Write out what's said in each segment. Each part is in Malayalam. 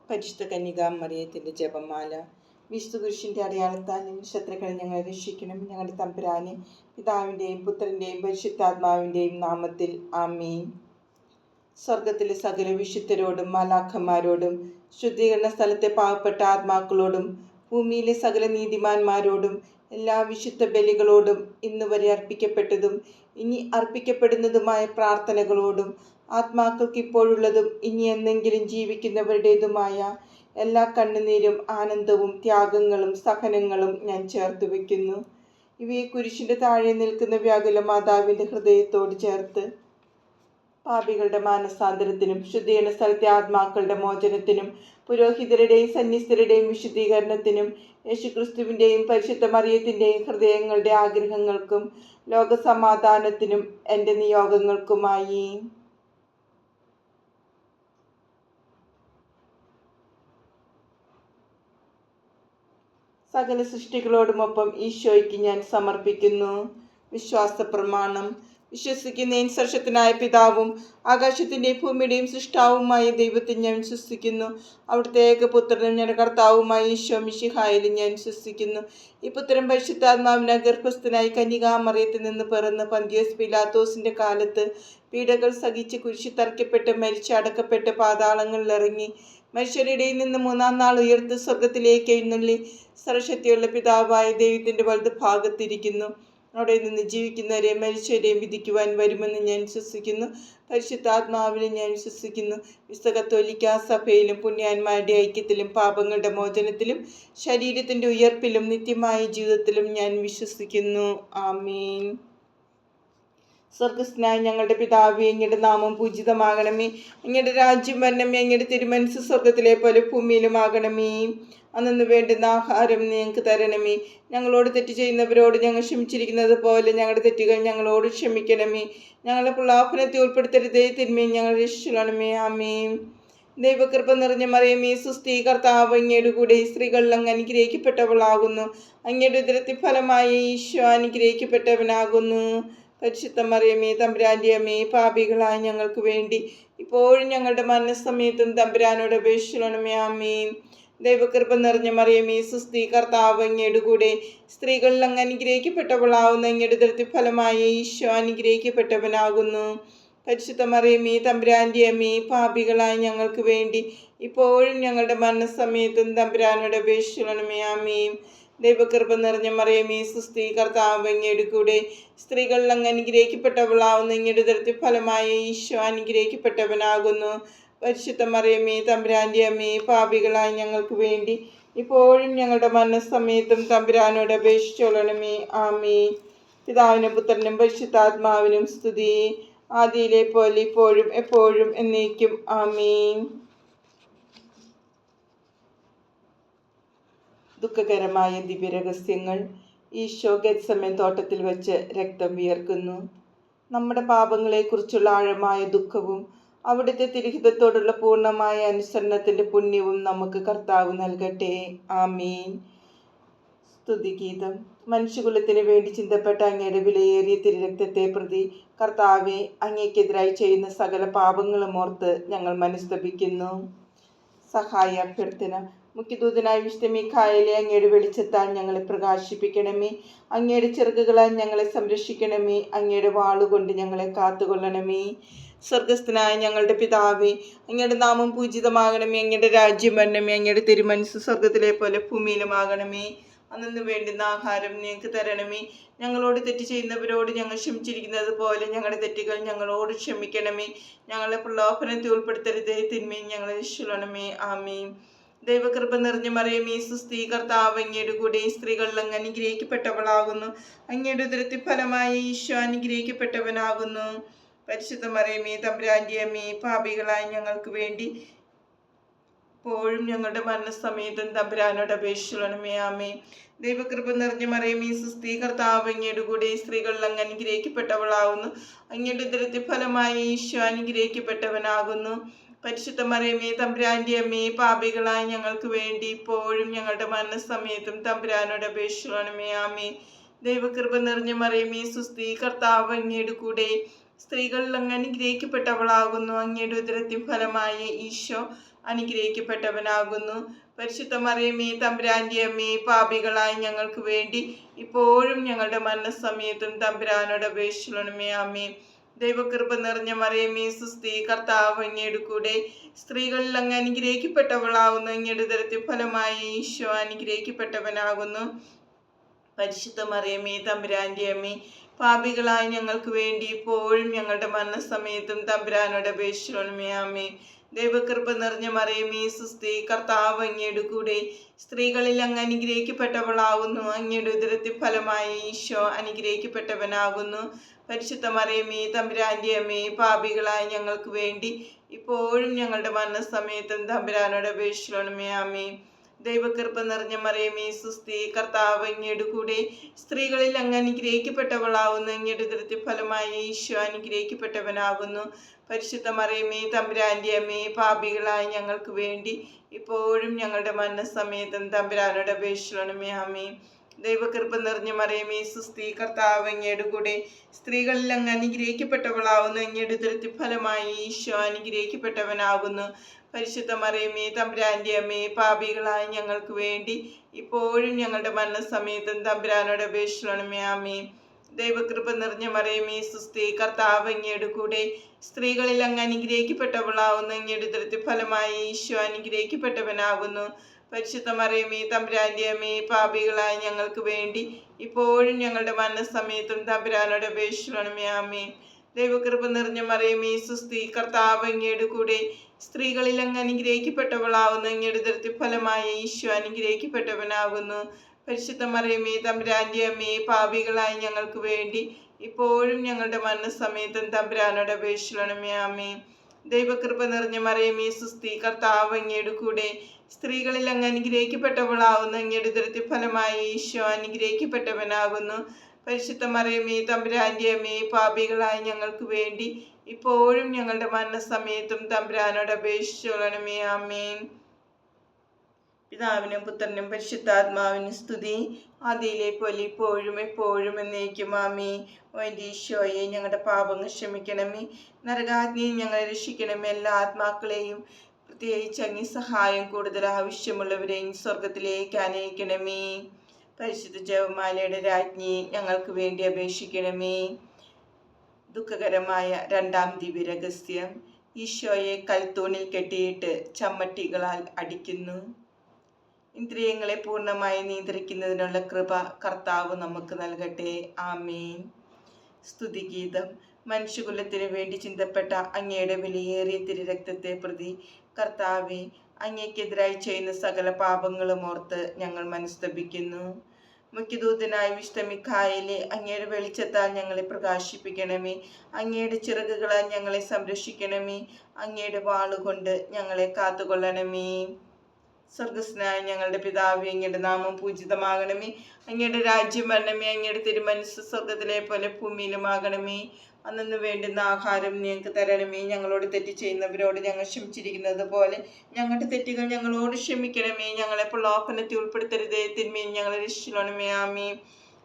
പരിശുദ്ധ കന്യകാമറിയത്തിൻ്റെ ജപമാല. വിശുദ്ധ കുരിശിൻ്റെ അടയാളത്താലും ശത്രുക്കളെ ഞങ്ങളെ രക്ഷിക്കണം. ഞങ്ങളുടെ തമ്പുരാനെ, പിതാവിൻ്റെയും പുത്രൻ്റെയും പരിശുദ്ധാത്മാവിൻ്റെയും നാമത്തിൽ ആമീൻ. സ്വർഗത്തിലെ സകല വിശുദ്ധരോടും മാലാഖമാരോടും ശുദ്ധീകരണ സ്ഥലത്തെ പാവപ്പെട്ട ആത്മാക്കളോടും ഭൂമിയിലെ സകല നീതിമാന്മാരോടും എല്ലാ വിശുദ്ധ ബലികളോടും ഇന്ന് വരെ അർപ്പിക്കപ്പെട്ടതും ഇനി അർപ്പിക്കപ്പെടുന്നതുമായ പ്രാർത്ഥനകളോടും ആത്മാക്കൾക്ക് ഇപ്പോഴുള്ളതും ഇനി എന്നെങ്കിലും ജീവിക്കുന്നവരുടേതുമായ എല്ലാ കണ്ണുനീരും ആനന്ദവും ത്യാഗങ്ങളും സഹനങ്ങളും ഞാൻ ചേർത്ത് വയ്ക്കുന്നു. ഇവയെ കുരിശിൻ്റെ താഴെ നിൽക്കുന്ന വ്യാകുല മാതാവിൻ്റെ ഹൃദയത്തോട് ചേർത്ത് പാപികളുടെ മാനസാന്തരത്തിനും ശുദ്ധീകരണ സ്ഥലത്തെ ആത്മാക്കളുടെ മോചനത്തിനും പുരോഹിതരുടെയും സന്യസ്തരുടെയും വിശുദ്ധീകരണത്തിനും യേശുക്രിസ്തുവിൻ്റെയും പരിശുദ്ധ മറിയത്തിൻ്റെയും ഹൃദയങ്ങളുടെ ആഗ്രഹങ്ങൾക്കും ലോകസമാധാനത്തിനും എൻ്റെ നിയോഗങ്ങൾക്കുമായി സകല സൃഷ്ടികളോടുമൊപ്പം ഈശോയ്ക്ക് ഞാൻ സമർപ്പിക്കുന്നു. വിശ്വാസ പ്രമാണം. വിശ്വസിക്കുന്ന സർവശക്തനായ പിതാവും ആകാശത്തിൻ്റെയും ഭൂമിയുടെയും സൃഷ്ടാവുമായ ദൈവത്തെ ഞാൻ വിശ്വസിക്കുന്നു. അവിടുത്തെ ഏകപുത്രനും ഞങ്ങളുടെ കർത്താവുമായ ഈശോ മിശിഹായിലും ഞാൻ വിശ്വസിക്കുന്നു. ഈ പുത്രൻ പരിശുദ്ധാത്മാവിനാൽ ഗർഭസ്ഥനായി കന്യകാമറിയത്തിൽ നിന്ന് പിറന്ന് പന്തിയോസ് പിലാത്തോസിൻ്റെ കാലത്ത് പീഡകൾ സഹിച്ച് കുരിശിൽ തറയ്ക്കപ്പെട്ട് മരിച്ച് അടക്കപ്പെട്ട് പാതാളങ്ങളിൽ ഇറങ്ങി മനുഷ്യരുടെ നിന്ന് മൂന്നാം നാൾ ഉയർത്ത് സ്വർഗത്തിലേക്ക് എഴുന്നള്ളി സർവശക്തിയുള്ള പിതാവായ ദൈവത്തിൻ്റെ വലത് ഭാഗത്തിരിക്കുന്നു. അവിടെ നിന്ന് ജീവിക്കുന്നവരെ മരിച്ചവരെയും വിധിക്കുവാൻ വരുമെന്ന് ഞാൻ വിശ്വസിക്കുന്നു. പരിശുദ്ധാത്മാവിനെ ഞാൻ വിശ്വസിക്കുന്നു. വിശുദ്ധ കത്തോലിക്കാ സഭയിലും പുണ്യാന്മാരുടെ ഐക്യത്തിലും പാപങ്ങളുടെ മോചനത്തിലും ശരീരത്തിൻ്റെ ഉയർപ്പിലും നിത്യമായ ജീവിതത്തിലും ഞാൻ വിശ്വസിക്കുന്നു. ആമീൻ. സ്വർഗസ്ഥനായ ഞങ്ങളുടെ പിതാവേ, അങ്ങയുടെ നാമം പൂജിതമാകണമേ. അങ്ങയുടെ രാജ്യം വരണമേ. അങ്ങയുടെ തിരുമനസ്സ് സ്വർഗത്തിലെ പോലെ ഭൂമിയിലുമാകണമേ. അന്നു വേണ്ടുന്ന ആഹാരം ഞങ്ങൾക്ക് തരണമേ. ഞങ്ങളോട് തെറ്റ് ചെയ്യുന്നവരോട് ഞങ്ങൾ ക്ഷമിച്ചിരിക്കുന്നത് പോലെ ഞങ്ങളുടെ തെറ്റുകൾ ഞങ്ങളോട് ക്ഷമിക്കണമേ. ഞങ്ങളെ പ്രലോഭനത്തിൽ ഉൾപ്പെടുത്തരുതേ, തിന്മയും ഞങ്ങൾ രക്ഷിക്കണമേ. ആമേൻ. ദൈവകൃപ നിറഞ്ഞ മറിയമേ, സുസ്ഥി, കർത്താവ് അങ്ങയുടെ കൂടെ സ്ത്രീകളിൽ അങ്ങ് അനുഗ്രഹിക്കപ്പെട്ടവളാകുന്നു. അങ്ങയുടെ ഉദരത്തിൻ ഫലമായ ഈശോ അനുഗ്രഹിക്കപ്പെട്ടവനാകുന്നു. പരിശുദ്ധ മറിയമേ, തമ്പുരാൻ്റെ അമ്മേ, പാപികളായ ഞങ്ങൾക്ക് വേണ്ടി ഇപ്പോഴും ഞങ്ങളുടെ മരണസമയത്തും തമ്പുരാനോട് അപേക്ഷിക്കണമേ. ആമേൻ. ദൈവകൃപ നിറഞ്ഞ മറിയമേ, സുസ്ഥി, കർത്താവ് അങ്ങയുടെ കൂടെ സ്ത്രീകളിൽ അങ്ങ് അനുഗ്രഹിക്കപ്പെട്ടവളാവുന്ന അങ്ങയുടെ ഉദരത്തിൻ ഫലമായ ഈശോ അനുഗ്രഹിക്കപ്പെട്ടവനാകുന്നു. പരിശുദ്ധ മറിയമേ, തമ്പുരാൻ്റെ അമ്മേ, പാപികളായ ഞങ്ങൾക്ക് വേണ്ടി ഇപ്പോഴും ഞങ്ങളുടെ മരണസമയത്തും തമ്പുരാനോട് അപേക്ഷിക്കണമേ. ആമേൻ. ദൈവകൃപ നിറഞ്ഞ മറിയമേ, സുസ്ഥി, കർത്താവ് അങ്ങയുടെ കൂടെ സ്ത്രീകളിൽ അങ്ങ് അനുഗ്രഹിക്കപ്പെട്ടവളാവുന്ന അങ്ങയുടെ ഉദരത്തിൻ ഫലമായ ഈശോ അനുഗ്രഹിക്കപ്പെട്ടവനാകുന്നു. പരിശുദ്ധ മറിയമേ, തമ്പുരാൻ്റെ അമ്മേ, പാപികളായ ഞങ്ങൾക്ക് വേണ്ടി ഇപ്പോഴും ഞങ്ങളുടെ മരണസമയത്തും തമ്പുരാനോട് അപേക്ഷിച്ചോളണമേ. ആമേൻ. പിതാവിനും പുത്രനും പരിശുദ്ധാത്മാവിനും സ്തുതി, ആദിയിലെ പോലെ ഇപ്പോഴും എപ്പോഴും എന്നേക്കും. ആമേൻ. ദുഃഖകരമായ ദിവ്യരഹസ്യങ്ങൾ. ഈശോ ഗെത്സമേൻ തോട്ടത്തിൽ വെച്ച് രക്തം വിയർക്കുന്നു. നമ്മുടെ പാപങ്ങളെക്കുറിച്ചുള്ള ആഴമായ ദുഃഖവും അവിടുത്തെ തിരുഹിതത്തോടുള്ള പൂർണ്ണമായ അനുസരണത്തിൻ്റെ പുണ്യവും നമുക്ക് കർത്താവ് നൽകട്ടെ. ആമീൻ. സ്തുതിഗീതം. മനുഷ്യകുലത്തിന് വേണ്ടി ചിന്തപ്പെട്ട അങ്ങയുടെ വിലയേറിയ തിരുരക്തത്തെ പ്രതി കർത്താവെ, അങ്ങേക്കെതിരായി ചെയ്യുന്ന സകല പാപങ്ങളും ഓർത്ത് ഞങ്ങൾ മനസ്തപിക്കുന്നു. സഹായ അഭ്യർത്ഥന. മുഖ്യദൂതനായ വിശുദ്ധ മീഖായേലേ, അങ്ങയുടെ വെളിച്ചത്താൽ ഞങ്ങളെ പ്രകാശിപ്പിക്കണമേ. അങ്ങയുടെ ചിറകുകളാൽ ഞങ്ങളെ സംരക്ഷിക്കണമേ. അങ്ങയുടെ വാളുകൊണ്ട് ഞങ്ങളെ കാത്തുകൊള്ളണമേ. സ്വർഗസ്ഥനായ ഞങ്ങളുടെ പിതാവേ, അങ്ങയുടെ നാമം പൂജിതമാകണമേ. അങ്ങയുടെ രാജ്യം വരണമേ. അങ്ങയുടെ തിരുമനസ്സ് സ്വർഗത്തിലെ പോലെ ഭൂമിയിലുമാകണമേ. അന്നു വേണ്ടുന്ന ആഹാരം ഞങ്ങൾക്ക് തരണമേ. ഞങ്ങളോട് തെറ്റ് ചെയ്യുന്നവരോട് ഞങ്ങൾ ക്ഷമിച്ചിരിക്കുന്നത് പോലെ ഞങ്ങളുടെ തെറ്റുകൾ ഞങ്ങളോട് ക്ഷമിക്കണമേ. ഞങ്ങളെ പ്രലോഭനത്തിൽ ഉൾപ്പെടുത്തരുതേ, തിന്മയും ഞങ്ങളെ രക്ഷിക്കണമേ. ആമേൻ. ദൈവകൃപ നിറഞ്ഞ മറിയമേ, സുസ്ഥി, കർത്താവ് അങ്ങയുടെ കൂടെ സ്ത്രീകളിൽ അങ്ങ് അനുഗ്രഹിക്കപ്പെട്ടവളാകുന്നു. അങ്ങയുടെ ഉദരത്തിൻ ഫലമായ ഈശോ അനുഗ്രഹിക്കപ്പെട്ടവനാകുന്നു. പരിശുദ്ധ മറിയമേ, തമ്പുരാൻ്റെ അമ്മേ, പാപികളായ ഞങ്ങൾക്ക് വേണ്ടി ഇപ്പോഴും ഞങ്ങളുടെ മരണസമയത്തും തമ്പുരാനോട് അപേക്ഷിക്കണമേ. ആമേൻ. ദൈവകൃപ നിറഞ്ഞ മറിയമേ, സുസ്ഥി, കർത്താവ് അങ്ങയുടെ കൂടെ സ്ത്രീകളിൽ അങ്ങ് അനുഗ്രഹിക്കപ്പെട്ടവളാകുന്നു. അങ്ങയുടെ ഉദരത്തിൻ ഫലമായ ഈശോ അനുഗ്രഹിക്കപ്പെട്ടവനാകുന്നു. പരിശുദ്ധ മറിയമേ, തമ്പുരാൻ്റെ അമ്മേ, പാപികളായ ഞങ്ങൾക്ക് വേണ്ടി ഇപ്പോഴും ഞങ്ങളുടെ മരണസമയത്തും തമ്പുരാനോട് അപേക്ഷിക്കണമേ. ആമേൻ. ദൈവകൃപ നിറഞ്ഞ മറിയമേ, സുസ്ഥി, കർത്താവ് അങ്ങയുടെ കൂടെ സ്ത്രീകളിൽ അങ്ങ് അനുഗ്രഹിക്കപ്പെട്ടവളാകുന്നു. അങ്ങയുടെ ഉദരത്തിൻ ഫലമായ ഈശോ അനുഗ്രഹിക്കപ്പെട്ടവനാകുന്നു. പരിശുദ്ധ മറിയമേ തമ്പുരാന്റെ അമ്മേ, പാപികളായ ഞങ്ങൾക്ക് വേണ്ടി ഇപ്പോഴും ഞങ്ങളുടെ മരണസമയത്തും തമ്പുരാനോട് അപേക്ഷിക്കണമേ. ആമേൻ. ദൈവകൃപ നിറഞ്ഞ മറിയമേ സുസ്തി, കർത്താവ് അങ്ങയുടെ കൂടെ, സ്ത്രീകളിൽ അങ്ങ് അനുഗ്രഹിക്കപ്പെട്ടവളാകുന്നു. അങ്ങയുടെ ഉദരത്തിൻ ഫലമായി ഈശോ അനുഗ്രഹിക്കപ്പെട്ടവനാകുന്നു. പരിശുദ്ധ മറിയമേ തമ്പുരാന്റെ അമ്മേ, പാപികളായ ഞങ്ങൾക്ക് വേണ്ടി ഇപ്പോഴും ഞങ്ങളുടെ മരണസമയത്തും തമ്പുരാനോട് അപേക്ഷിക്കണമേ. ആമേൻ. ദൈവകൃപ നിറഞ്ഞ മറിയമേ സുസ്തി, കർത്താവ് അങ്ങയുടെ കൂടെ, സ്ത്രീകളിൽ അങ്ങ് അനുഗ്രഹിക്കപ്പെട്ടവളാകുന്നു. അങ്ങയുടെ ഉദരത്തിൻ ഫലമായി ഈശോ അനുഗ്രഹിക്കപ്പെട്ടവനാകുന്നു. പരിശുദ്ധ മറിയമേ തമ്പുരാന്റെ അമ്മേ, പാപികളായ ഞങ്ങൾക്ക് വേണ്ടി ഇപ്പോഴും ഞങ്ങളുടെ മരണസമയത്തും തമ്പുരാനോട് അപേക്ഷിക്കണമേ. ആമേൻ. ദൈവകൃപ നിറഞ്ഞ മറിയമേ സുസ്തി, കർത്താവ് അങ്ങയുടെ കൂടെ, സ്ത്രീകളിൽ അങ്ങ് അനുഗ്രഹിക്കപ്പെട്ടവളാകുന്നു. അങ്ങയുടെ ഉദരത്തിൻ ഫലമായി ഈശോ അനുഗ്രഹിക്കപ്പെട്ടവനാകുന്നു. പരിശുദ്ധ മറിയമേ തമ്പുരാന്റെ അമ്മേ, പാപികളായ ഞങ്ങൾക്ക് വേണ്ടി ഇപ്പോഴും ഞങ്ങളുടെ മരണസമയത്തും തമ്പുരാനോട് അപേക്ഷിക്കണമേ. ആമേൻ. ദൈവകൃപ നിറഞ്ഞ മറിയമേ സുസ്തി, കർത്താവ് അങ്ങയുടെ കൂടെ, സ്ത്രീകളിൽ അങ്ങ് അനുഗ്രഹിക്കപ്പെട്ടവളാകുന്നു. അങ്ങയുടെ ഉദരത്തിൻ ഫലമായി ഈശോ അനുഗ്രഹിക്കപ്പെട്ടവനാകുന്നു. പരിശുദ്ധ മറിയമേ തമ്പുരാന്റെ അമ്മേ, പാപികളായ ഞങ്ങൾക്ക് വേണ്ടി ഇപ്പോഴും ഞങ്ങളുടെ മരണസമയത്തും തമ്പുരാനോട് അപേക്ഷിക്കണമേ. ആമേൻ. ദൈവകൃപ നിറഞ്ഞ മറിയമേ സുസ്തി, കർത്താവ് അങ്ങയുടെ കൂടെ, സ്ത്രീകളിൽ അങ്ങ് അനുഗ്രഹിക്കപ്പെട്ടവളാകുന്നു. അങ്ങയുടെ ഉദരത്തിൻ ഫലമായി ഈശോ അനുഗ്രഹിക്കപ്പെട്ടവനാകുന്നു. പരിശുദ്ധ മറിയമേ തമ്പുരാന്റെ അമ്മേ, പാപികളായ ഞങ്ങൾക്ക് വേണ്ടി ഇപ്പോഴും ഞങ്ങളുടെ മരണസമയത്തും തമ്പുരാനോട് അപേക്ഷിക്കണമേ. ആമേൻ. ദൈവകൃപ നിറഞ്ഞ മറിയമേ സുസ്തി, കർത്താവ് അങ്ങയുടെ കൂടെ, സ്ത്രീകളിൽ അങ്ങ് അനുഗ്രഹിക്കപ്പെട്ടവളാകുന്നു. അങ്ങയുടെ ഉദരത്തിൻ ഫലമായി ഈശോ അനുഗ്രഹിക്കപ്പെട്ടവനാകുന്നു. പരിശുദ്ധ മറിയമേ തമ്പുരാന്റെ അമ്മേ, പാപികളായ ഞങ്ങൾക്ക് വേണ്ടി ഇപ്പോഴും ഞങ്ങളുടെ മരണസമയത്തും തമ്പുരാനോട് അപേക്ഷിക്കണമേ. ആമേൻ. ദൈവകൃപ നിറഞ്ഞ മറിയമേ സുസ്തി, കർത്താവ് അങ്ങയുടെ കൂടെ, സ്ത്രീകളിൽ അങ്ങ് അനുഗ്രഹിക്കപ്പെട്ടവളാകുന്നു. അങ്ങയുടെ ഉദരത്തിൻ ഫലമായി ഈശോ അനുഗ്രഹിക്കപ്പെട്ടവനാകുന്നു. പരിശുദ്ധ മറിയമേ തമ്പുരാന്റെ അമ്മേ, പാപികളായ ഞങ്ങൾക്ക് വേണ്ടി ഇപ്പോഴും ഞങ്ങളുടെ മരണസമയത്തും തമ്പുരാനോട് അപേക്ഷിച്ചുകൊള്ളണമേ. ആമേൻ. പിതാവിനും പുത്രനും പരിശുദ്ധാത്മാവിനും സ്തുതി, ആദിയിലെ പോലെ ഇപ്പോഴും എപ്പോഴും എന്നേക്കും. ആമേൻ. ഓ എൻ്റെ ഈശോയെ, ഞങ്ങളുടെ പാപങ്ങൾ ക്ഷമിക്കണമേ, നരകാഗ്നിയിൽ ഞങ്ങളെ രക്ഷിക്കണമേ. എല്ലാ ആത്മാക്കളെയും, പ്രത്യേകിച്ച് അങ്ങേ സഹായം കൂടുതൽ ആവശ്യമുള്ളവരെയും സ്വർഗത്തിലേക്ക് അനയിക്കണമേ. പരിശുദ്ധ ജപമാലയുടെ രാജ്ഞി, ഞങ്ങൾക്ക് വേണ്ടി അപേക്ഷിക്കണമേ. ദുഃഖകരമായ രണ്ടാം ദിവ്യരഹസ്യം. ഈശോയെ കൽത്തൂണിൽ കെട്ടിയിട്ട് ചമ്മട്ടികളാൽ അടിക്കുന്നു. ഇന്ദ്രിയങ്ങളെ പൂർണ്ണമായി നിയന്ത്രിക്കുന്നതിനുള്ള കൃപ കർത്താവ് നമുക്ക് നൽകട്ടെ. ആമേൻ. സ്തുതിഗീതം. മനുഷ്യകുലത്തിനു വേണ്ടി ചിന്തപ്പെട്ട അങ്ങയുടെ വിലയേറിയ തിരുരക്തത്തെ പ്രതി കർത്താവെ, അങ്ങേക്കെതിരായി ചെയ്യുന്ന സകല പാപങ്ങളും ഓർത്ത് ഞങ്ങൾ മനസ്തപിക്കുന്നു. മുഖ്യദൂതനായ വിശുദ്ധ മിഖായേലേ, അങ്ങയുടെ വെളിച്ചത്താൽ ഞങ്ങളെ പ്രകാശിപ്പിക്കണമേ. അങ്ങയുടെ ചിറകുകളാൽ ഞങ്ങളെ സംരക്ഷിക്കണമേ. അങ്ങയുടെ വാളുകൊണ്ട് ഞങ്ങളെ കാത്തുകൊള്ളണമേ. സ്വർഗസ്നായ ഞങ്ങളുടെ പിതാവേ, അങ്ങയുടെ നാമം പൂജിതമാകണമേ. അങ്ങയുടെ രാജ്യം വരണമേ. അങ്ങയുടെ തിരുമനസ്സ് സ്വർഗത്തിലെ പോലെ ഭൂമിയിലുമാകണമേ. അന്നു വേണ്ടുന്ന ആഹാരം ഞങ്ങൾക്ക് തരണമേ. ഞങ്ങളോട് തെറ്റ് ചെയ്യുന്നവരോട് ഞങ്ങൾ ക്ഷമിച്ചിരിക്കുന്നത് പോലെ ഞങ്ങളുടെ തെറ്റുകൾ ഞങ്ങളോട് ക്ഷമിക്കണമേ. ഞങ്ങളെ പ്രലോഭനത്തിൽ ഉൾപ്പെടുത്തരുതേ, തിന്മയിൽ ഞങ്ങളെ രക്ഷിക്കണമേ. ആമേൻ.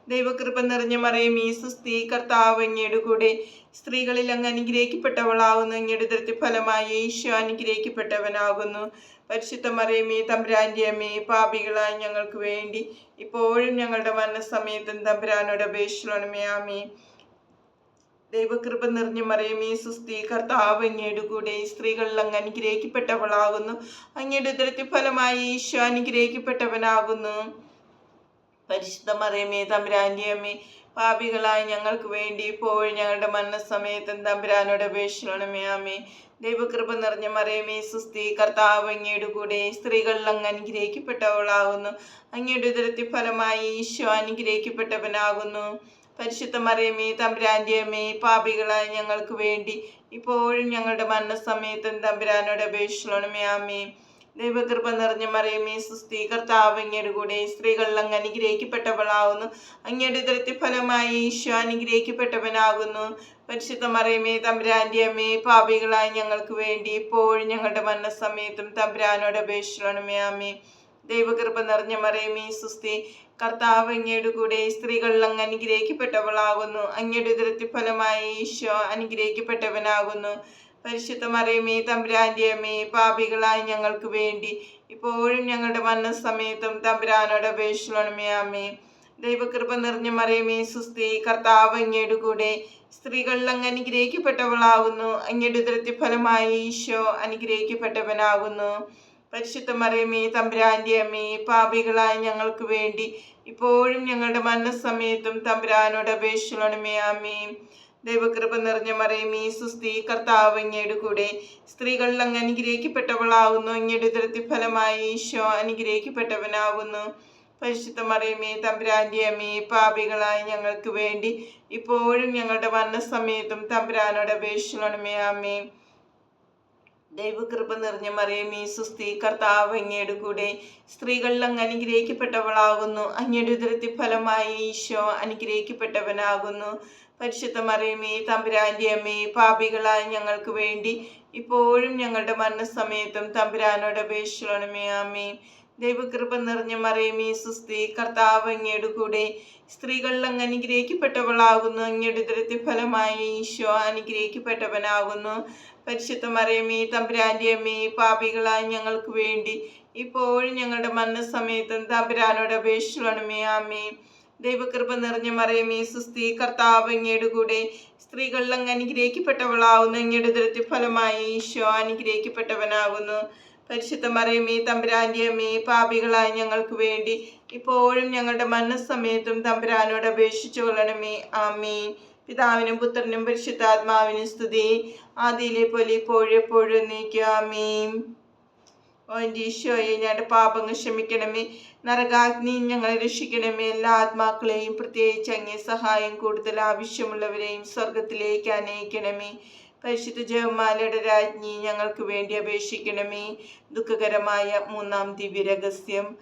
ദൈവകൃപ നിറഞ്ഞ മറിയമേ സുസ്തി, കർത്താവ് അങ്ങയുടെ കൂടെ, സ്ത്രീകളിൽ അങ്ങ് അനുഗ്രഹിക്കപ്പെട്ടവളാകുന്നു. അങ്ങയുടെ ഉദരത്തിൻ ഫലമായി ഈശോ അനുഗ്രഹിക്കപ്പെട്ടവനാകുന്നു. പരിശുദ്ധ മറിയമേ തമ്പുരാന്റെ അമ്മേ, പാപികളായ ഞങ്ങൾക്ക് വേണ്ടി ഇപ്പോഴും ഞങ്ങളുടെ മരണസമയത്തും തമ്പുരാനോട് അപേക്ഷിക്കണമേ. ആമേൻ. ദൈവകൃപ നിറഞ്ഞ മറിയമേ സുസ്തി, കർത്താവ് അങ്ങയുടെ കൂടെ, സ്ത്രീകളിൽ അങ്ങ് അനുഗ്രഹിക്കപ്പെട്ടവളാകുന്നു. അങ്ങയുടെ ഉദരത്തിൻ ഫലമായി ഈശോ അനുഗ്രഹിക്കപ്പെട്ടവനാകുന്നു. പരിശുദ്ധ മറിയമേ തമ്പുരാന്റെ അമ്മേ, പാപികളായ ഞങ്ങൾക്ക് വേണ്ടി ഇപ്പോഴും ഞങ്ങളുടെ മരണസമയത്തും തമ്പുരാനോട് അപേക്ഷിക്കണമേ. ആമേൻ. ദൈവകൃപ നിറഞ്ഞ മറിയമേ സുസ്തി, കർത്താവ് അങ്ങയുടെ കൂടെ, സ്ത്രീകളിൽ അങ്ങ് അനുഗ്രഹിക്കപ്പെട്ടവളാകുന്നു. അങ്ങയുടെ ഉദരത്തിൻ ഫലമായി ഈശോ അനുഗ്രഹിക്കപ്പെട്ടവനാകുന്നു. പരിശുദ്ധ മറിയമേ തമ്പുരാന്റെ അമ്മേ, പാപികളായ ഞങ്ങൾക്ക് വേണ്ടി ഇപ്പോഴും ഞങ്ങളുടെ മരണസമയത്തും തമ്പുരാനോട് അപേക്ഷിക്കണമേ. ആമേൻ. ദൈവകൃപ നിറഞ്ഞ മറിയമേ സുസ്തി, കർത്താവ് അങ്ങയുടെ കൂടെ, സ്ത്രീകളിൽ അങ്ങ് അനുഗ്രഹിക്കപ്പെട്ടവളാകുന്നു. അങ്ങയുടെ ഉദരത്തിൻ ഫലമായി ഈശോ അനുഗ്രഹിക്കപ്പെട്ടവനാകുന്നു. പരിശുദ്ധ മറിയമേ തമ്പുരാന്റെ അമ്മേ, പാപികളായ ഞങ്ങൾക്ക് വേണ്ടി ഇപ്പോഴും ഞങ്ങളുടെ മരണസമയത്തും തമ്പുരാനോട് അപേക്ഷിക്കണമേ. ആമേൻ. ദൈവകൃപ നിറഞ്ഞ മറിയമേ സുസ്തി, കർത്താവ് അങ്ങയുടെ കൂടെ, സ്ത്രീകളിൽ അങ്ങ് അനുഗ്രഹിക്കപ്പെട്ടവളാകുന്നു. അങ്ങയുടെ ഉദരത്തിൻ ഫലമായി ഈശോ അനുഗ്രഹിക്കപ്പെട്ടവനാകുന്നു. പരിശുദ്ധ മറിയമേ തമ്പുരാന്റെ അമ്മേ, പാപികളായ ഞങ്ങൾക്ക് വേണ്ടി ഇപ്പോഴും ഞങ്ങളുടെ മരണസമയത്തും തമ്പുരാനോട് അപേക്ഷിക്കണമേ. ആമേ. ദൈവകൃപ നിറഞ്ഞ മറിയമേ സുസ്തി, കർത്താവ് അങ്ങയുടെ കൂടെ, സ്ത്രീകളിൽ അങ്ങ് അനുഗ്രഹിക്കപ്പെട്ടവളാകുന്നു. അങ്ങയുടെ ഉദരത്തിൻ ഫലമായി ഈശോ അനുഗ്രഹിക്കപ്പെട്ടവനാകുന്നു. പരിശുദ്ധ മറിയമേ തമ്പുരാന്റെ അമ്മേ, പാപികളായ ഞങ്ങൾക്ക് വേണ്ടി ഇപ്പോഴും ഞങ്ങളുടെ മരണസമയത്തും തമ്പുരാനോട് അപേക്ഷിക്കണമേ. ആമേ. ദൈവകൃപ നിറഞ്ഞ മറിയമേ സുസ്തി, കർത്താവ് അങ്ങയുടെ കൂടെ, സ്ത്രീകളിൽ അങ്ങ് അനുഗ്രഹിക്കപ്പെട്ടവളാകുന്നു. അങ്ങയുടെ ഉദരത്തിൻ ഫലമായി ഈശോ അനുഗ്രഹിക്കപ്പെട്ടവനാകുന്നു. പരിശുദ്ധ മറിയമേ തമ്പുരാന്റെ അമ്മേ, പാപികളായ ഞങ്ങൾക്ക് വേണ്ടി ഇപ്പോഴും ഞങ്ങളുടെ മരണസമയത്തും തമ്പുരാനോട് അപേക്ഷിക്കണമേ. ആമേ. ദൈവകൃപ നിറഞ്ഞ മറിയമേ സുസ്തി, കർത്താവ് അങ്ങയുടെ കൂടെ, സ്ത്രീകളിൽ അങ്ങ് അനുഗ്രഹിക്കപ്പെട്ടവളാകുന്നു. അങ്ങയുടെ ഉദരത്തിൻ ഫലമായി ഈശോ അനുഗ്രഹിക്കപ്പെട്ടവനാകുന്നു. പരിശുദ്ധ മറിയമേ തമ്പുരാന്റെ അമ്മേ, പാപികളായ ഞങ്ങൾക്ക് വേണ്ടി ഇപ്പോഴും ഞങ്ങളുടെ മരണസമയത്തും തമ്പുരാനോട് അപേക്ഷിക്കണമേ. ആമേ. ദൈവകൃപ നിറഞ്ഞ മറിയമേ സുസ്തി, കർത്താവ് അങ്ങയുടെ കൂടെ, സ്ത്രീകളിൽ അങ്ങ് അനുഗ്രഹിക്കപ്പെട്ടവളാകുന്നു. അങ്ങയുടെ ഉദരത്തിൻ ഫലമായി ഈശോ അനുഗ്രഹിക്കപ്പെട്ടവനാകുന്നു. പരിശുദ്ധ മറിയമേ തമ്പുരാന്റെ അമ്മേ, പാപികളായ ഞങ്ങൾക്ക് വേണ്ടി ഇപ്പോഴും ഞങ്ങളുടെ മരണസമയത്തും തമ്പുരാനോട് അപേക്ഷിക്കണമേ. ആമേ. ദൈവകൃപ നിറഞ്ഞ മറിയമേ സുസ്തി, കർത്താവ് അങ്ങയുടെ കൂടെ, സ്ത്രീകളിൽ അങ്ങ് അനുഗ്രഹിക്കപ്പെട്ടവളാകുന്നു. അങ്ങയുടെ ഉദരത്തിൻ ഫലമായി ഈശോ അനുഗ്രഹിക്കപ്പെട്ടവനാകുന്നു. പരിശുദ്ധ മറിയമേ തമ്പുരാന്റെ അമ്മേ, പാപികളായ ഞങ്ങൾക്ക് വേണ്ടി ഇപ്പോഴും ഞങ്ങളുടെ മരണസമയത്തും തമ്പുരാനോട് അപേക്ഷിച്ചു കൊള്ളണമേ. ആമേൻ. പിതാവിനും പുത്രനും പരിശുദ്ധാത്മാവിനും സ്തുതി, ആദിയിലെ പോലെ ഇപ്പോഴും എപ്പോഴും എന്നേക്കും. ആമേൻ. ഓ എൻ്റെ ഈശോയെ, ഞങ്ങളുടെ പാപങ്ങൾ ക്ഷമിക്കണമേ, നരകാഗ്നി ഞങ്ങളെ രക്ഷിക്കണമേ. എല്ലാ ആത്മാക്കളെയും, പ്രത്യേകിച്ച് അങ്ങേ സഹായം കൂടുതൽ ആവശ്യമുള്ളവരെയും സ്വർഗത്തിലേക്ക് അനയിക്കണമേ. പരിശുദ്ധ ജപമാലയുടെ രാജ്ഞി, ഞങ്ങൾക്ക് വേണ്ടി അപേക്ഷിക്കണമേ. ദുഃഖകരമായ മൂന്നാം ദിവ്യരഹസ്യം,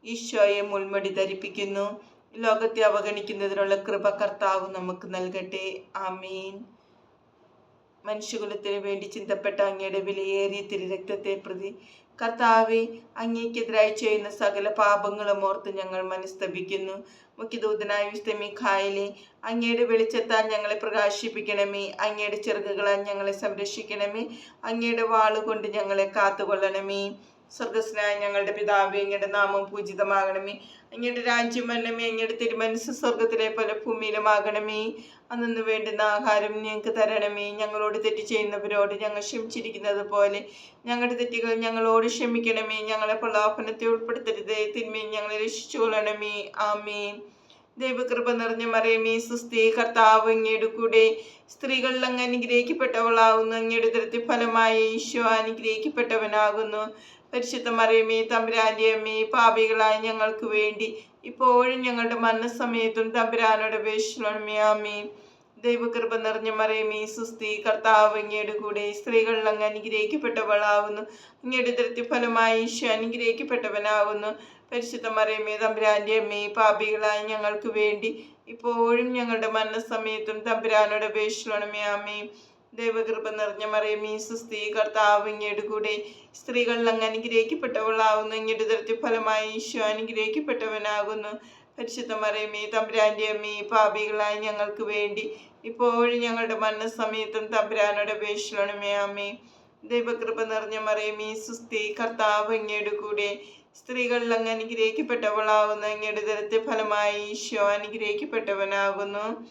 ഈശോയെ മുൾമുടി ധരിപ്പിക്കുന്നു. ലോകത്തെ അവഗണിക്കുന്നതിനുള്ള കൃപ കർത്താവ് നമുക്ക് നൽകട്ടെ. ആമീൻ. മനുഷ്യകുലത്തിന് വേണ്ടി ചിന്തപ്പെട്ട അങ്ങയുടെ വിലയേറിയ തിരുരക്തത്തെ പ്രതി കർത്താവെ, അങ്ങേക്കെതിരായി ചെയ്യുന്ന സകല പാപങ്ങളും ഓർത്ത് ഞങ്ങൾ മനസ്തപിക്കുന്നു. മുഖ്യദൂതനായ വിശുദ്ധ മീഖായേലേ, അങ്ങയുടെ വെളിച്ചത്താൽ ഞങ്ങളെ പ്രകാശിപ്പിക്കണമേ. അങ്ങയുടെ ചിറകുകളാൽ ഞങ്ങളെ സംരക്ഷിക്കണമേ. അങ്ങയുടെ വാളുകൊണ്ട് ഞങ്ങളെ കാത്തുകൊള്ളണമേ. സ്വർഗസ്നായ ഞങ്ങളുടെ പിതാവേ, അങ്ങയുടെ നാമം പൂജിതമാകണമേ. അങ്ങയുടെ രാജ്യം വരണമേ. അങ്ങയുടെ തിരുമനസ്സ് സ്വർഗത്തിലെ പോലെ ഭൂമിയിലുമാകണമേ. അന്നു വേണ്ടുന്ന ആഹാരം ഞങ്ങൾക്ക് തരണമേ. ഞങ്ങളോട് തെറ്റ് ചെയ്യുന്നവരോട് ഞങ്ങൾ ക്ഷമിച്ചിരിക്കുന്നത് പോലെ ഞങ്ങളുടെ തെറ്റുകൾ ഞങ്ങളോട് ക്ഷമിക്കണമേ. ഞങ്ങളെ പ്രലോഭനത്തെ ഉൾപ്പെടുത്തരുതേ, തിന്മയിൽ ഞങ്ങളെ രക്ഷിച്ചു കൊള്ളണമേ. ആമേൻ. ദൈവകൃപ നിറഞ്ഞ മറിയമേ സുസ്തി, കർത്താവ് അങ്ങയുടെ കൂടെ, സ്ത്രീകളിൽ അങ്ങ് അനുഗ്രഹിക്കപ്പെട്ടവളാകുന്നു. അങ്ങയുടെ ഉദരത്തിൻ ഫലമായി ഈശോ അനുഗ്രഹിക്കപ്പെട്ടവനാകുന്നു. പരിശുദ്ധ മറിയമേ തമ്പുരാന്റെ അമ്മേ, പാപികളായ ഞങ്ങൾക്ക് വേണ്ടി ഇപ്പോഴും ഞങ്ങളുടെ മരണസമയത്തും തമ്പുരാനോട് അപേക്ഷിക്കണമേ. ആമേൻ. ദൈവകൃപ നിറഞ്ഞ മറിയമേ സുസ്തി, കർത്താവ് അങ്ങയുടെ കൂടെ, സ്ത്രീകളിൽ അങ്ങ് അനുഗ്രഹിക്കപ്പെട്ടവളാകുന്നു. അങ്ങയുടെ ഉദരത്തിൻ ഫലമായി ഈശോ അനുഗ്രഹിക്കപ്പെട്ടവനാകുന്നു. പരിശുദ്ധ മറിയമേ തമ്പുരാന്റെ അമ്മേ, പാപികളായ ഞങ്ങൾക്ക് വേണ്ടി ഇപ്പോഴും ഞങ്ങളുടെ മരണസമയത്തും തമ്പുരാനോട് അപേക്ഷിക്കണമേ. ആമേൻ. ദൈവകൃപ നിറഞ്ഞ മറിയമേ സുസ്തി, കർത്താവ് അങ്ങയുടെ കൂടെ, സ്ത്രീകളിൽ അങ്ങ് അനുഗ്രഹിക്കപ്പെട്ടവളാകുന്നു. അങ്ങയുടെ ഉദരത്തിൻ ഫലമായി ഈശോ അനുഗ്രഹിക്കപ്പെട്ടവനാകുന്നു. പരിശുദ്ധ മറിയമേ തമ്പുരാന്റെ അമ്മേ, പാപികളായ ഞങ്ങൾക്ക് വേണ്ടി ഇപ്പോഴും ഞങ്ങളുടെ മരണസമയത്തും തമ്പുരാനോട് അപേക്ഷിക്കണമേ. ആമേൻ. ദൈവകൃപ നിറഞ്ഞ മറിയമേ സുസ്തി, കർത്താവ് അങ്ങയുടെ കൂടെ, സ്ത്രീകളിൽ അങ്ങ് അനുഗ്രഹിക്കപ്പെട്ടവളാകുന്നു. അങ്ങയുടെ ഉദരത്തിൻ ഫലമായി ഈശോ അനുഗ്രഹിക്കപ്പെട്ടവനാകുന്നു.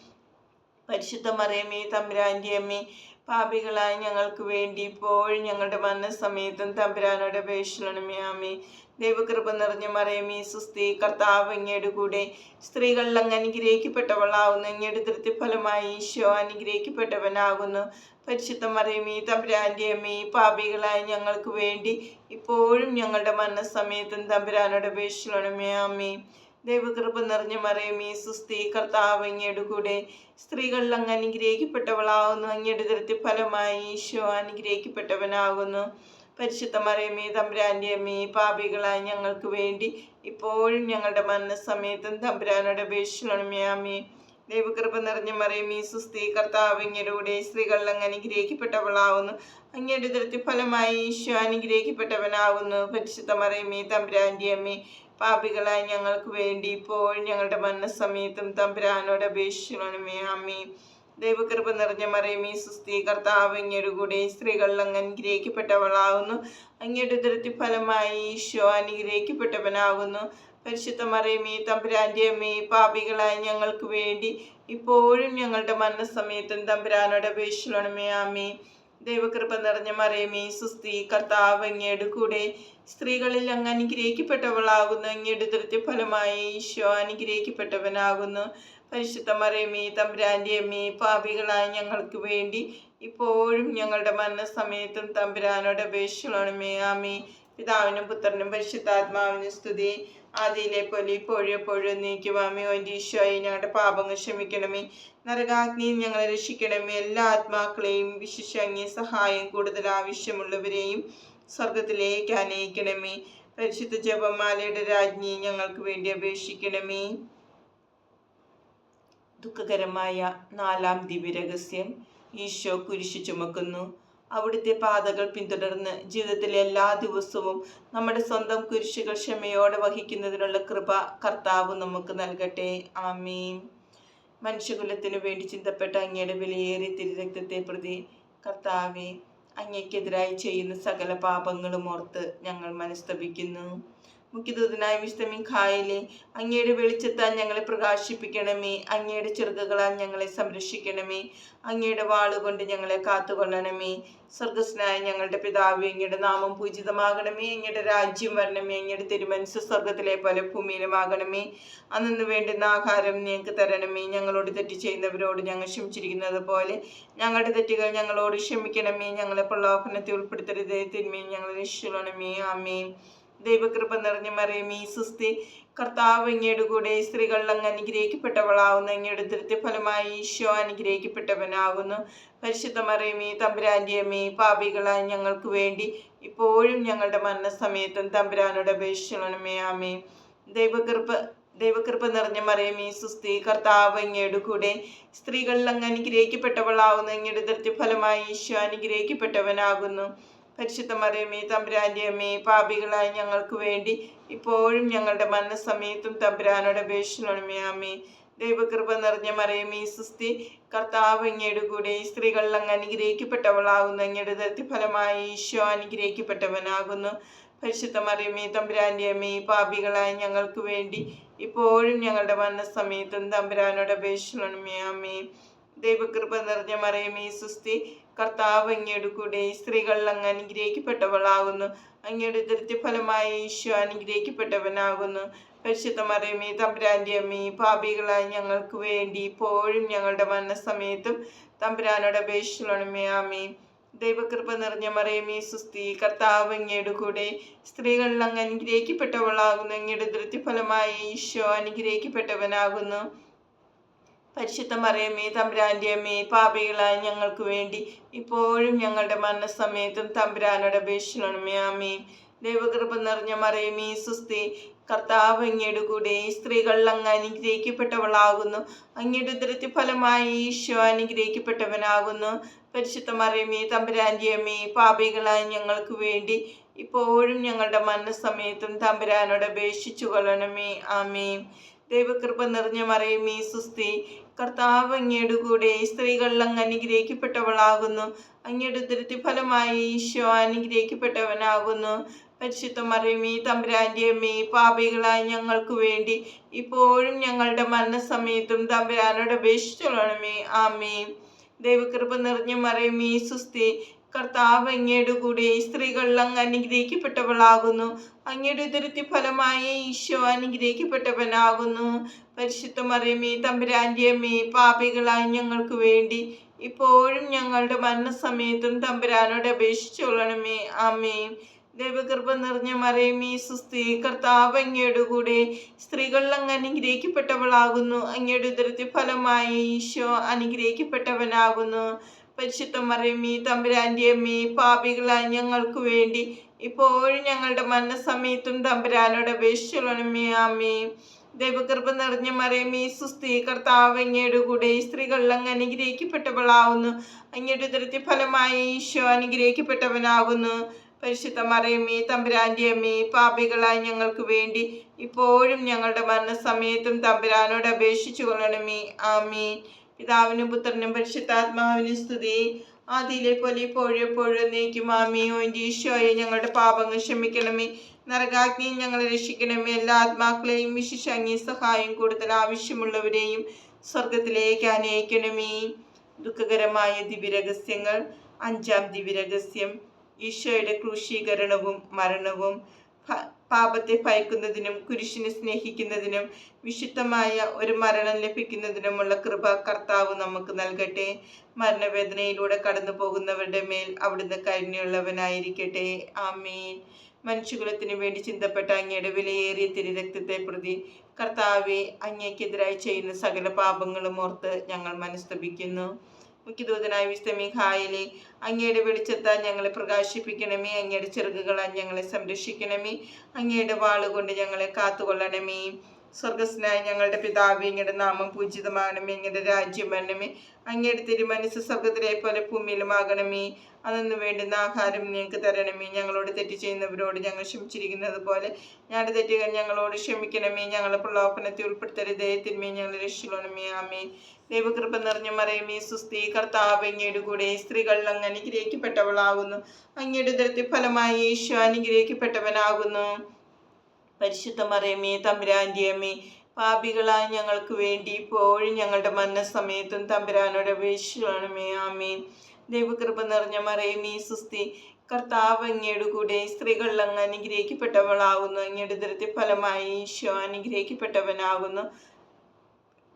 പരിശുദ്ധ മറിയമേ തമ്പുരാന്റെ അമ്മേ, പാപികളായ ഞങ്ങൾക്ക് വേണ്ടി ഇപ്പോഴും ഞങ്ങളുടെ മരണസമയത്തും തമ്പുരാനോട് അപേക്ഷിക്കണമേ. ആമേൻ. ദൈവകൃപ നിറഞ്ഞ മറിയമേ സുസ്തി, കർത്താവ് അങ്ങയുടെ കൂടെ, സ്ത്രീകളിൽ അങ്ങ് അനുഗ്രഹിക്കപ്പെട്ടവളാകുന്നു. അങ്ങയുടെ ഉദരത്തിൻ ഫലമായി ഈശോ അനുഗ്രഹിക്കപ്പെട്ടവനാകുന്നു. പരിശുദ്ധ മറിയമേ തമ്പുരാന്റെ അമ്മേ, പാപികളായ ഞങ്ങൾക്ക് വേണ്ടി ഇപ്പോഴും ഞങ്ങളുടെ മരണസമയത്തും തമ്പുരാനോട് അപേക്ഷിക്കണമേ. ആമേൻ. ദൈവകൃപ നിറഞ്ഞ മറിയമേ സുസ്തി, കർത്താവ് അങ്ങയുടെ കൂടെ, സ്ത്രീകളിൽ അങ്ങ് അനുഗ്രഹിക്കപ്പെട്ടവളാകുന്നു. അങ്ങയുടെ ഉദരത്തിൻ ഫലമായി ഈശോ അനുഗ്രഹിക്കപ്പെട്ടവനാകുന്നു. പരിശുദ്ധ മറിയമേ തമ്പുരാന്റെ അമ്മേ, പാപികളായ ഞങ്ങൾക്ക് വേണ്ടി ഇപ്പോഴും ഞങ്ങളുടെ മരണസമയത്തും തമ്പുരാനോട് അപേക്ഷിക്കണമേ. ആമേൻ. ദൈവകൃപ നിറഞ്ഞ മറിയമേ സുസ്തി, കർത്താവ് അങ്ങയുടെ കൂടെ, സ്ത്രീകളിൽ അങ്ങ് അനുഗ്രഹിക്കപ്പെട്ടവളാകുന്നു. അങ്ങയുടെ ഉദരത്തിൻ ഫലമായി ഈശോ അനുഗ്രഹിക്കപ്പെട്ടവനാകുന്നു. പരിശുദ്ധ മറിയമേ തമ്പുരാന്റെ അമ്മേ, പാപികളായ ഞങ്ങൾക്ക് വേണ്ടി ഇപ്പോഴും ഞങ്ങളുടെ മരണസമയത്തും തമ്പുരാനോട് അപേക്ഷിക്കണമേ. ആമേൻ. ദൈവകൃപ നിറഞ്ഞ മറിയമേ സുസ്തി, കർത്താവ് അങ്ങയുടെ കൂടെ, സ്ത്രീകളിൽ അങ്ങ് അനുഗ്രഹിക്കപ്പെട്ടവളാകുന്നു. അങ്ങയുടെ ഉദരത്തിൻ ഫലമായി ഈശോ അനുഗ്രഹിക്കപ്പെട്ടവനാകുന്നു. പരിശുദ്ധ മറിയമേ തമ്പുരാന്റെ അമ്മേ, പാപികളായ ഞങ്ങൾക്ക് വേണ്ടി ഇപ്പോഴും ഞങ്ങളുടെ മരണസമയത്തും തമ്പുരാനോട് അപേക്ഷിക്കണമേ. ആമേൻ. ദൈവകൃപ നിറഞ്ഞ മറിയമേ സുസ്തി, കർത്താവ് അങ്ങയുടെ കൂടെ, സ്ത്രീകളിൽ അങ്ങ് അനുഗ്രഹിക്കപ്പെട്ടവളാകുന്നു. അങ്ങയുടെ ഉദരത്തിൻ ഫലമായി ഈശോ അനുഗ്രഹിക്കപ്പെട്ടവനാകുന്നു. പരിശുദ്ധ മറിയമേ തമ്പുരാന്റെ അമ്മേ, പാപികളായ ഞങ്ങൾക്ക് വേണ്ടി ഇപ്പോഴും ഞങ്ങളുടെ മരണസമയത്തും തമ്പുരാനോട് അപേക്ഷിക്കണമേ. ആമേൻ. പിതാവിനും പുത്രനും പരിശുദ്ധാത്മാവിനും സ്തുതി, ആദിയിലെ പോലെ ഇപ്പോഴും എപ്പോഴും എന്നേക്കുമാമേ. ഓ എൻ്റെ ഈശോയെ, ഞങ്ങളുടെ പാപങ്ങൾ ക്ഷമിക്കണമേ, നരകാഗ്നിയിൽ ഞങ്ങളെ രക്ഷിക്കണമേ. എല്ലാ ആത്മാക്കളെയും, വിശിഷ്യ അങ്ങേ സഹായം കൂടുതൽ ആവശ്യമുള്ളവരെയും സ്വർഗത്തിലേക്ക് അനയിക്കണമേ. പരിശുദ്ധ ജപമാലയുടെ രാജ്ഞി ഞങ്ങൾക്ക് വേണ്ടി അപേക്ഷിക്കണമേ. ദുഃഖകരമായ 4-ാം ദിവ്യരഹസ്യം. ഈശോ കുരിശു ചുമക്കുന്നു. അവിടുത്തെ പാതകൾ പിന്തുടർന്ന് ജീവിതത്തിലെ എല്ലാ ദിവസവും നമ്മുടെ സ്വന്തം കുരിശുകൾ ക്ഷമയോടെ വഹിക്കുന്നതിനുള്ള കൃപ കർത്താവ് നമുക്ക് നൽകട്ടെ. ആമേൻ. മനുഷ്യകുലത്തിനു വേണ്ടി ചിന്തപ്പെട്ട അങ്ങയുടെ വിലയേറിയ തിരുരക്തത്തെ പ്രതി കർത്താവെ, അങ്ങയ്ക്കെതിരായി ചെയ്യുന്ന സകല പാപങ്ങളും ഓർത്ത് ഞങ്ങൾ മനസ്തപിക്കുന്നു. മുഖ്യദൂതനായ വിശുദ്ധ മിഖായേലേ, അങ്ങയുടെ വെളിച്ചത്താൽ ഞങ്ങളെ പ്രകാശിപ്പിക്കണമേ. അങ്ങയുടെ ചിറകുകളാൽ ഞങ്ങളെ സംരക്ഷിക്കണമേ. അങ്ങയുടെ വാളുകൊണ്ട് ഞങ്ങളെ കാത്തുകൊള്ളണമേ. സ്വർഗസ്നായ ഞങ്ങളുടെ പിതാവേ, അങ്ങയുടെ നാമം പൂജിതമാകണമേ. അങ്ങയുടെ രാജ്യം വരണമേ. അങ്ങയുടെ തിരുമനസ്സ് സ്വർഗത്തിലെ പോലെ ഭൂമിയിലുമാകണമേ. അന്നു വേണ്ടുന്ന ആഹാരം ഞങ്ങൾക്ക് തരണമേ. ഞങ്ങളോട് തെറ്റ് ചെയ്യുന്നവരോട് ഞങ്ങൾ ക്ഷമിച്ചിരിക്കുന്നത് പോലെ ഞങ്ങളുടെ തെറ്റുകൾ ഞങ്ങളോട് ക്ഷമിക്കണമേ. ഞങ്ങളെ പ്രലോഭനത്തിൽ ഉൾപ്പെടുത്തരുതേ, തിന്മയും ഞങ്ങളെ രക്ഷിക്കണമേ. ആമേൻ. ദൈവകൃപ നിറഞ്ഞ മറിയമേ സുസ്തി, കർത്താവ് അങ്ങയുടെ കൂടെ, സ്ത്രീകളിൽ അങ്ങ് അനുഗ്രഹിക്കപ്പെട്ടവളാകുന്നു. അങ്ങയുടെ ഉദരത്തിൻ ഫലമായി ഈശോ അനുഗ്രഹിക്കപ്പെട്ടവനാകുന്നു. പരിശുദ്ധ മറിയമേ തമ്പുരാന്റെ അമ്മേ, പാപികളായ ഞങ്ങൾക്ക് വേണ്ടി ഇപ്പോഴും ഞങ്ങളുടെ മരണസമയത്തും തമ്പുരാനോട് അപേക്ഷിക്കണമേ. ആമേൻ. ദൈവകൃപ നിറഞ്ഞ മറിയമേ സുസ്തി, കർത്താവ് അങ്ങയുടെ കൂടെ, സ്ത്രീകളിൽ അങ്ങ് അനുഗ്രഹിക്കപ്പെട്ടവളാകുന്നു. അങ്ങയുടെ ഉദരത്തിൻ ഫലമായി ഈശോ അനുഗ്രഹിക്കപ്പെട്ടവനാകുന്നു. പരിശുദ്ധ മറിയമേ തമ്പുരാന്റെ അമ്മേ, പാപികളായ ഞങ്ങൾക്ക് വേണ്ടി ഇപ്പോഴും ഞങ്ങളുടെ മരണസമയത്തും തമ്പുരാനോട് അപേക്ഷിക്കണമേ. ആമേൻ. ദൈവകൃപ നിറഞ്ഞ മറിയമേ സുസ്തി, കർത്താവ് അങ്ങയുടെ കൂടെ, സ്ത്രീകളിൽ അങ്ങ് അനുഗ്രഹിക്കപ്പെട്ടവളാകുന്നു. അങ്ങയുടെ ഉദരത്തിൻ ഫലമായി ഈശോ അനുഗ്രഹിക്കപ്പെട്ടവനാകുന്നു. പരിശുദ്ധ മറിയമേ തമ്പുരാന്റെ അമ്മേ, പാപികളായ ഞങ്ങൾക്ക് വേണ്ടി ഇപ്പോഴും ഞങ്ങളുടെ മരണസമയത്തും തമ്പുരാനോട് അപേക്ഷിക്കണമേ. ആമേൻ. ദൈവകൃപ നിറഞ്ഞ മറിയമേ സുസ്തി, കർത്താവ് അങ്ങയുടെ കൂടെ, സ്ത്രീകളിൽ അങ്ങ് അനുഗ്രഹിക്കപ്പെട്ടവളാകുന്നു. അങ്ങയുടെ ഉദരത്തിൻ ഫലമായി ഈശോ അനുഗ്രഹിക്കപ്പെട്ടവനാകുന്നു. പരിശുദ്ധ മറിയമേ തമ്പുരാന്റെ അമ്മേ, പാപികളായ ഞങ്ങൾക്ക് വേണ്ടി ഇപ്പോഴും ഞങ്ങളുടെ മരണസമയത്തും തമ്പുരാനോട് അപേക്ഷിക്കണമേ. ആമേൻ. ദൈവകൃപ നിറഞ്ഞ മറിയമേ സുസ്തി, കർത്താവ് അങ്ങയുടെ കൂടെ, സ്ത്രീകളിൽ അങ്ങ് അനുഗ്രഹിക്കപ്പെട്ടവളാകുന്നു. അങ്ങയുടെ ഉദരത്തിൻ ഫലമായി ഈശോ അനുഗ്രഹിക്കപ്പെട്ടവനാകുന്നു. പരിശുദ്ധ മറിയമേ തമ്പുരാന്റെ അമ്മേ, പാപികളായ ഞങ്ങൾക്ക് വേണ്ടി ഇപ്പോഴും ഞങ്ങളുടെ മരണസമയത്തും തമ്പുരാനോട് അപേക്ഷിക്കണമേ. ആമേൻ. ദൈവകൃപ നിറഞ്ഞ മറിയമേ സുസ്തി, കർത്താവ് അങ്ങയുടെ കൂടെ, സ്ത്രീകളിൽ അങ്ങ് അനുഗ്രഹിക്കപ്പെട്ടവളാകുന്നു. അങ്ങയുടെ ഉദരത്തിൻ ഫലമായി ഈശോ അനുഗ്രഹിക്കപ്പെട്ടവനാകുന്നു. പരിശുദ്ധ മറിയമേ തമ്പുരാന്റെ അമ്മേ, പാപികളായ ഞങ്ങൾക്ക് വേണ്ടി ഇപ്പോഴും ഞങ്ങളുടെ മരണസമയത്തും തമ്പുരാനോട് അപേക്ഷിച്ചു കൊള്ളണമേ. ആമേൻ. ദൈവകൃപ നിറഞ്ഞ മറിയമേ സുസ്തി, കർത്താവ് അങ്ങയുടെ കൂടെ, സ്ത്രീകളിൽ അങ്ങ് അനുഗ്രഹിക്കപ്പെട്ടവളാകുന്നു. അങ്ങയുടെ ഉദരത്തിൻ ഫലമായി ഈശോ അനുഗ്രഹിക്കപ്പെട്ടവനാകുന്നു. പരിശുദ്ധ മറിയമേ തമ്പുരാന്റെ അമ്മേ, പാപികളായ ഞങ്ങൾക്ക് വേണ്ടി ഇപ്പോഴും ഞങ്ങളുടെ മരണസമയത്തും തമ്പുരാനോട് അപേക്ഷിച്ചുകൊള്ളണമേ. ആമേൻ. ദൈവകൃപ നിറഞ്ഞ മറിയമേ സുസ്തി, കർത്താവ് അങ്ങയുടെ കൂടെ, സ്ത്രീകളിൽ അങ്ങ് അനുഗ്രഹിക്കപ്പെട്ടവളാകുന്നു. അങ്ങയുടെ ഉദരത്തിൻ ഫലമായി ഈശോ അനുഗ്രഹിക്കപ്പെട്ടവനാകുന്നു. പരിശുദ്ധ മറിയമേ തമ്പുരാന്റെ അമ്മേ, പാപികളായ ഞങ്ങൾക്ക് വേണ്ടി ഇപ്പോഴും ഞങ്ങളുടെ മരണസമയത്തും തമ്പുരാനോട് അപേക്ഷിച്ചുകൊള്ളണമേ. ആമേൻ. ദൈവകൃപ നിറഞ്ഞ മറിയമേ സുസ്തി, കർത്താവ് അങ്ങയുടെ കൂടെ, സ്ത്രീകളിൽ അങ്ങ് അനുഗ്രഹിക്കപ്പെട്ടവളാകുന്നു. അങ്ങയുടെ ഉദരത്തിൻ ഫലമായി ഈശോ അനുഗ്രഹിക്കപ്പെട്ടവനാകുന്നു. പരിശുദ്ധ മറിയമേ തമ്പുരാന്റെ അമ്മേ, പാപികളായ ഞങ്ങൾക്ക് വേണ്ടി ഇപ്പോഴും ഞങ്ങളുടെ മരണസമയത്തും തമ്പുരാനോട് അപേക്ഷിച്ചുകൊള്ളണമേ. ആമേൻ. ദൈവകൃപ നിറഞ്ഞ മറിയമേ സുസ്തി, കർത്താവ് അങ്ങയുടെ കൂടെ, സ്ത്രീകളിൽ അങ്ങ് അനുഗ്രഹിക്കപ്പെട്ടവളാകുന്നു. അങ്ങയുടെ ഉദരത്തിൻ ഫലമായി ഈശോ അനുഗ്രഹിക്കപ്പെട്ടവനാകുന്നു. പരിശുദ്ധ മറിയമേ തമ്പുരാന്റെ അമ്മേ, പാപികളായ ഞങ്ങൾക്ക് വേണ്ടി ഇപ്പോഴും ഞങ്ങളുടെ മരണസമയത്തും തമ്പുരാനോട് അപേക്ഷിച്ചു കൊള്ളണമേ. ആമേൻ. പിതാവിനും പുത്രനും പരിശുദ്ധാത്മാവിനും സ്തുതി. ആദിയിലെ പോലെ ഇപ്പോഴും എപ്പോഴും എന്നേക്കും ആമേൻ. ഓ എൻ്റെ ഈശോയെ, ഞങ്ങളുടെ പാപങ്ങൾ ക്ഷമിക്കണമേ, നരകാഗ്നിയിൽ ഞങ്ങളെ രക്ഷിക്കണമേ. എല്ലാ ആത്മാക്കളെയും വിശിഷ്ട അങ്ങേ സഹായം കൂടുതൽ ആവശ്യമുള്ളവരെയും സ്വർഗത്തിലേക്ക് അനയിക്കണമേ. ദുഃഖകരമായ ദിവ്യരഹസ്യങ്ങൾ. അഞ്ചാം ദിവ്യരഹസ്യം, ഈശോയുടെ ക്രൂശീകരണവും മരണവും. പാപത്തെ ഭയക്കുന്നതിനും കുരിശിനെ സ്നേഹിക്കുന്നതിനും വിശുദ്ധമായ ഒരു മരണം ലഭിക്കുന്നതിനുമുള്ള കൃപ കർത്താവ് നമുക്ക് നൽകട്ടെ. മരണവേദനയിലൂടെ കടന്നു പോകുന്നവരുടെ മേൽ അവിടുന്ന് കരുണയുള്ളവനായിരിക്കട്ടെ. ആമേൻ. മനുഷ്യകുലത്തിന് വേണ്ടി ചിന്തപ്പെട്ട അങ്ങയുടെ വിലയേറിയ തിരുരക്തത്തെ പ്രതി കർത്താവെ, അങ്ങേക്കെതിരായി ചെയ്യുന്ന സകല പാപങ്ങളും ഓർത്ത് ഞങ്ങൾ മനസ്തപിക്കുന്നു. മുഖ്യദൂതനായ വിശുദ്ധ മിഖായേലേ, അങ്ങയുടെ വെളിച്ചത്താൽ ഞങ്ങളെ പ്രകാശിപ്പിക്കണമേ. അങ്ങയുടെ ചിറകുകളാൽ ഞങ്ങളെ സംരക്ഷിക്കണമേ. അങ്ങയുടെ വാളുകൊണ്ട് ഞങ്ങളെ കാത്തുകൊള്ളണമേ. സ്വർഗസ്നായ ഞങ്ങളുടെ പിതാവേ, അങ്ങയുടെ നാമം പൂജിതമാകണമേ. അങ്ങയുടെ രാജ്യം വരണമേ. അങ്ങയുടെ തിരുമനസ്സ് സ്വർഗത്തിലെ പോലെ ഭൂമിയിലുമാകണമേ. അന്നു വേണ്ടുന്ന ആഹാരം ഞങ്ങൾക്ക് തരണമേ. ഞങ്ങളോട് തെറ്റ് ചെയ്യുന്നവരോട് ഞങ്ങൾ ക്ഷമിച്ചിരിക്കുന്നത് പോലെ ഞങ്ങളുടെ തെറ്റുകൾ ഞങ്ങളോട് ക്ഷമിക്കണമേ. ഞങ്ങളെ പ്രലോഭനത്തിൽ ഉൾപ്പെടുത്തരുതേ, തിന്മയെ ഞങ്ങളെ രക്ഷിക്കണമേ. ആമേൻ. ദൈവകൃപ നിറഞ്ഞ മറിയമേ, സുസ്തി, കർത്താവ് അങ്ങയുടെ കൂടെ സ്ത്രീകൾ അങ്ങ് അനുഗ്രഹിക്കപ്പെട്ടവളാകുന്നു. അങ്ങയുടെ ഉദരത്തിൽ ഫലമായി യേശു അനുഗ്രഹിക്കപ്പെട്ടവനാകുന്നു. പരിശുദ്ധ മറിയമേ, തമ്പുരാന്റെ അമ്മേ, പാപികളായ ഞങ്ങൾക്ക് വേണ്ടി ഇപ്പോഴും ഞങ്ങളുടെ മരണസമയത്തും തമ്പുരാനോട് അപേക്ഷിക്കണമേ. ആമേൻ. ദൈവകൃപ നിറഞ്ഞ മറിയമേ, സുസ്തി, കർത്താവ് അങ്ങയുടെ കൂടെ സ്ത്രീകൾ അങ്ങ് അനുഗ്രഹിക്കപ്പെട്ടവളാകുന്നു. അങ്ങയുടെ ഉദരത്തിൽ ഫലമായി യേശു അനുഗ്രഹിക്കപ്പെട്ടവനാകുന്നു.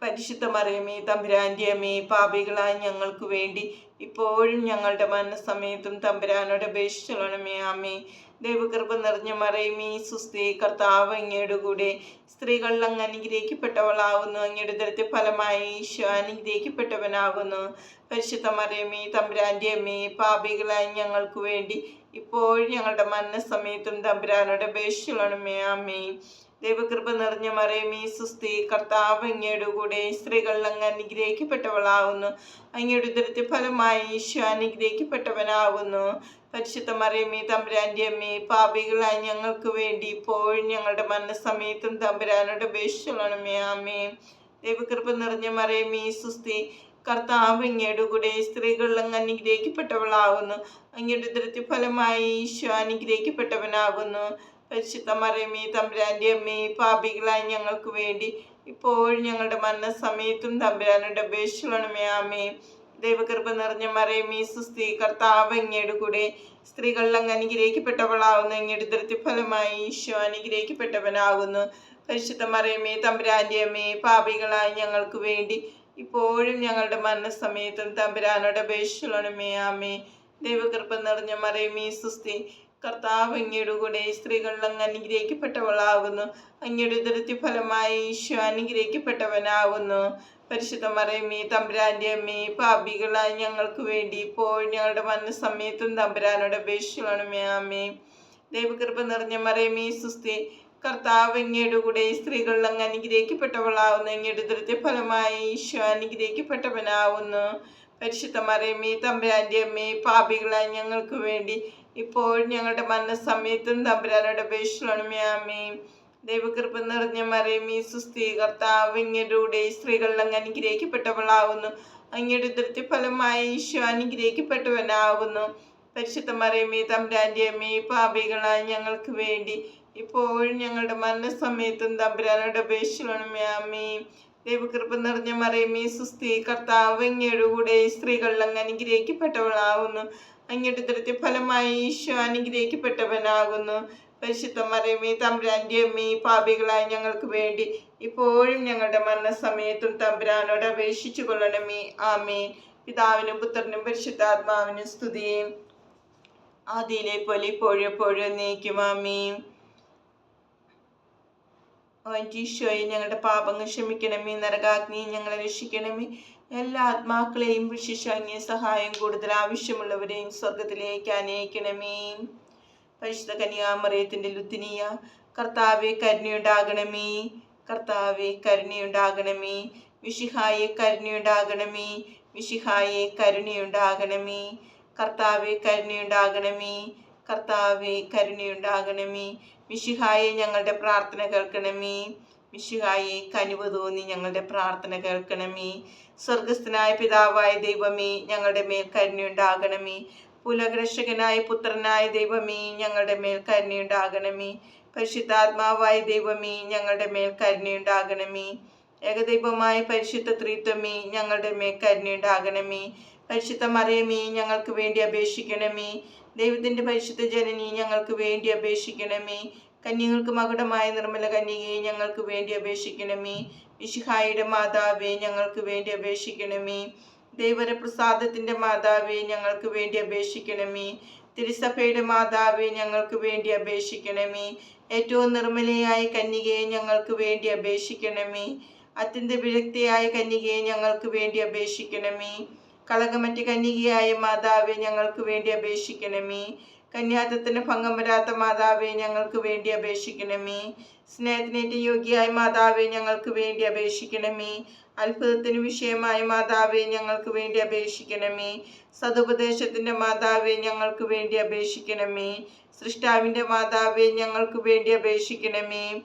പരിശുദ്ധ മറിയമേ, തമ്പുരാന്റെ അമ്മേ, പാപികളായ ഞങ്ങൾക്ക് വേണ്ടി ഇപ്പോഴും ഞങ്ങളുടെ മരണസമയത്തും തമ്പുരാനോട് അപേക്ഷിക്കണമേ. ആമേൻ. ദൈവകൃപ നിറഞ്ഞ മറിയമേ, സുസ്തി, കർത്താവ് അങ്ങയുടെ കൂടെ സ്ത്രീകൾ അങ്ങ് അനുഗ്രഹിക്കപ്പെട്ടവളാകുന്നു. അങ്ങയുടെ ഉദരത്തിൽ ഫലമായി ഈശോ അനുഗ്രഹിക്കപ്പെട്ടവനാകുന്നു. പരിശുദ്ധ മറിയമേ, തമ്പുരാന്റെ അമ്മേ, പാപികളായ ഞങ്ങൾക്ക് വേണ്ടി ഇപ്പോഴും ഞങ്ങളുടെ മരണസമയത്തും തമ്പുരാനോട് അപേക്ഷിക്കണമേ. ആമേൻ. ദൈവകൃപ നിറഞ്ഞ മറിയമേ, സുസ്തി, കർത്താവ് അങ്ങയുടെ കൂടെ സ്ത്രീകൾ അങ്ങ് അനുഗ്രഹിക്കപ്പെട്ടവളാകുന്നു. അങ്ങയുടെ ഉദരത്തിൽ ഫലമായി ഈശോ അനുഗ്രഹിക്കപ്പെട്ടവനാകുന്നു. പരിശുദ്ധ മറിയമേ, തമ്പുരാന്റെ അമ്മേ, പാപികളായ ഞങ്ങൾക്ക് വേണ്ടി ഇപ്പോഴും ഞങ്ങളുടെ മരണസമയത്തും തമ്പുരാനോട് അപേക്ഷിക്കണമേ. ആമേൻ. ദൈവകൃപ നിറഞ്ഞ മറിയമേ, സുസ്തി, കർത്താവ് അങ്ങയുടെ കൂടെ സ്ത്രീകൾ അങ്ങ് അനുഗ്രഹിക്കപ്പെട്ടവളാകുന്നു. അങ്ങയുടെ ഉദരത്തിൽ ഫലമായി ഈശോ അനുഗ്രഹിക്കപ്പെട്ടവനാകുന്നു. പരിശുദ്ധ മറിയമേ, തമ്പുരാന്റെ അമ്മേ, പാപികളായ ഞങ്ങൾക്ക് വേണ്ടി ഇപ്പോഴും ഞങ്ങളുടെ മരണസമയത്തും തമ്പുരാനോട് അപേക്ഷിക്കണമേ. ആമേൻ. ദൈവകൃപ നിറഞ്ഞ മറിയമേ, സുസ്തി, കർത്താവ് അങ്ങയുടെ കൂടെ സ്ത്രീകൾ അങ്ങ് അനുഗ്രഹിക്കപ്പെട്ടവളാകുന്നു. അങ്ങയുടെ ഉദരത്തിൽ ഫലമായി ഈശോ അനുഗ്രഹിക്കപ്പെട്ടവനാകുന്നു. പരിശുദ്ധ മറിയമേ, തമ്പുരാന്റെ അമ്മേ, പാപികളായ ഞങ്ങൾക്ക് വേണ്ടി ഇപ്പോഴും ഞങ്ങളുടെ മരണസമയത്തും തമ്പുരാനോട് അപേക്ഷിക്കണമേ. ആമേൻ. ദൈവകൃപ നിറഞ്ഞ മറിയമേ, സുസ്തി, കർത്താവ് അങ്ങയുടെ കൂടെ സ്ത്രീകൾ അങ്ങ് അനുഗ്രഹിക്കപ്പെട്ടവളാകുന്നു. അങ്ങയുടെ ഉദരത്തിൽ ഫലമായി ഈശോ അനുഗ്രഹിക്കപ്പെട്ടവനാകുന്നു. പരിശുദ്ധ മറിയമേ, തമ്പുരാന്റെ അമ്മേ, പാപികളായ ഞങ്ങൾക്ക് വേണ്ടി ഇപ്പോഴും ഞങ്ങളുടെ മരണസമയത്തും തമ്പുരാനോട് അപേക്ഷിക്കണമേ. ആമേൻ. ദൈവകൃപ നിറഞ്ഞ മറിയമേ, സുസ്തി, കർത്താവ് അങ്ങയുടെ കൂടെ സ്ത്രീകൾ അങ്ങ് അനുഗ്രഹിക്കപ്പെട്ടവളാകുന്നു. അങ്ങയുടെ ഉദരത്തിൽ ഫലമായി ഈശോ അനുഗ്രഹിക്കപ്പെട്ടവനാകുന്നു. പരിശുദ്ധ മറിയമേ, തമ്പുരാന്റെ അമ്മേ, പാപികളായ ഞങ്ങൾക്ക് വേണ്ടി ഇപ്പോഴും ഞങ്ങളുടെ മരണസമയത്തും തമ്പുരാനോട് അപേക്ഷിക്കണമേ. ആമേൻ. ദൈവകൃപ നിറഞ്ഞ മറിയമേ, സുസ്തി, കർത്താവ് അങ്ങയുടെ കൂടെ സ്ത്രീകൾ അങ്ങ് അനുഗ്രഹിക്കപ്പെട്ടവളാകുന്നു. അങ്ങയുടെ ഉദരത്തിൽ ഫലമായി ഈശോ അനുഗ്രഹിക്കപ്പെട്ടവനാകുന്നു. പരിശുദ്ധ മറിയമേ, തമ്പുരാന്റെ അമ്മേ, പാപികളായ ഞങ്ങൾക്ക് വേണ്ടി ഇപ്പോഴും ഞങ്ങളുടെ മരണസമയത്തും തമ്പുരാനോട് അപേക്ഷിക്കണമേ. ആമേൻ. ദൈവകൃപ നിറഞ്ഞ മറിയമേ, സുസ്തി, കർത്താവ് അങ്ങയുടെ കൂടെ സ്ത്രീകൾ അങ്ങ് അനുഗ്രഹിക്കപ്പെട്ടവളാകുന്നു. അങ്ങയുടെ ഉദരത്തിൽ ഫലമായി ഈശോ അനുഗ്രഹിക്കപ്പെട്ടവനാകുന്നു. പരിശുദ്ധ മറിയമേ, തമ്പുരാന്റെ അമ്മേ, പാപികളായ ഞങ്ങൾക്ക് വേണ്ടി ഇപ്പോഴും ഞങ്ങളുടെ മരണസമയത്തും തമ്പുരാനോട് അപേക്ഷിച്ചു കൊള്ളണമേ. ആമേൻ. പിതാവിനും പുത്രനും പരിശുദ്ധാത്മാവിനും സ്തുതി. ആദിയിലെ പോലെ ഇപ്പോഴും എപ്പോഴും എന്നേക്കും. ആമേൻ. ഈശോയെ, ഞങ്ങളുടെ പാപങ്ങൾ ക്ഷമിക്കണമേ, നരകാഗ്നിയിൽ ഞങ്ങളെ രക്ഷിക്കണമേ. എല്ലാ ആത്മാക്കളെയും വിശിഷ്ട അങ്ങേ സഹായം കൂടുതൽ ആവശ്യമുള്ളവരെയും സ്വർഗത്തിലേക്ക് അനയിക്കണമേ. പരിശുദ്ധ കന്യാമറിയത്തിന്റെ ലുത്തിനിയ, കർത്താവെ കരുണയുണ്ടാകണമേ. കർത്താവെ കരുണയുണ്ടാകണമേ. മിശിഹായെ കരുണയുണ്ടാകണമേ. മിശിഹായെ കരുണയുണ്ടാകണമേ. കർത്താവെ കരുണയുണ്ടാകണമേ. കർത്താവെ കരുണയുണ്ടാകണമേ. മിശിഹായെ ഞങ്ങളുടെ പ്രാർത്ഥന കേൾക്കണമേ. മിശിഹായെ കനിവ് തോന്നി ഞങ്ങളുടെ പ്രാർത്ഥന കേൾക്കണമേ. സ്വർഗസ്ഥനായ പിതാവായ ദൈവമേ, ഞങ്ങളുടെ മേൽ കരുണയുണ്ടാകണമേ. പുലഗ്രക്ഷകനായ പുത്രനായ ദൈവമേ, ഞങ്ങളുടെ മേൽ കരുണയുണ്ടാകണമേ. പരിശുദ്ധാത്മാവായ ദൈവമേ, ഞങ്ങളുടെ മേൽ കരുണയുണ്ടാകണമേ. ഏകദൈവമായ പരിശുദ്ധ ത്രിത്വമേ, ഞങ്ങളുടെ മേൽ കരുണയുണ്ടാകണമേ. പരിശുദ്ധ മറിയമേ, ഞങ്ങൾക്ക് വേണ്ടി അപേക്ഷിക്കണമേ. ദൈവത്തിന്റെ പരിശുദ്ധ ജനനി, ഞങ്ങൾക്ക് വേണ്ടി അപേക്ഷിക്കണമേ. കന്യകൾക്ക് മകുടമായ നിർമ്മല കന്യകയെ, ഞങ്ങൾക്ക് വേണ്ടി അപേക്ഷിക്കണമേ. മിശിഹായുടെ മാതാവേ, ഞങ്ങൾക്ക് വേണ്ടി അപേക്ഷിക്കണമേ. ദൈവപ്രസാദത്തിന്റെ മാതാവേ, ഞങ്ങൾക്ക് വേണ്ടി അപേക്ഷിക്കണമേ. തിരുസഭയുടെ മാതാവേ, ഞങ്ങൾക്ക് വേണ്ടി അപേക്ഷിക്കണമേ. ഏറ്റവും നിർമ്മലയായ കന്യകയെ, ഞങ്ങൾക്ക് വേണ്ടി അപേക്ഷിക്കണമേ. അത്യന്ത വിരക്തിയായ കന്യകയെ, ഞങ്ങൾക്ക് വേണ്ടി അപേക്ഷിക്കണമേ. കളങ്കമറ്റ കന്യകയായ മാതാവേ, ഞങ്ങൾക്ക് വേണ്ടി അപേക്ഷിക്കണമേ. കന്യാത്വത്തിന് ഭംഗം വരാത്ത മാതാവേ, ഞങ്ങൾക്ക് വേണ്ടി അപേക്ഷിക്കണമേ. സ്നേഹത്തിനേറ്റ യോഗ്യയായ മാതാവേ, ഞങ്ങൾക്ക് വേണ്ടി അപേക്ഷിക്കണമേ. അത്ഭുതത്തിന് വിഷയമായ മാതാവേ, ഞങ്ങൾക്ക് വേണ്ടി അപേക്ഷിക്കണമേ. സതുപദേശത്തിന്റെ മാതാവേ, ഞങ്ങൾക്ക് വേണ്ടി അപേക്ഷിക്കണമേ. സൃഷ്ടാവിന്റെ മാതാവേ, ഞങ്ങൾക്ക് വേണ്ടി അപേക്ഷിക്കണമേ.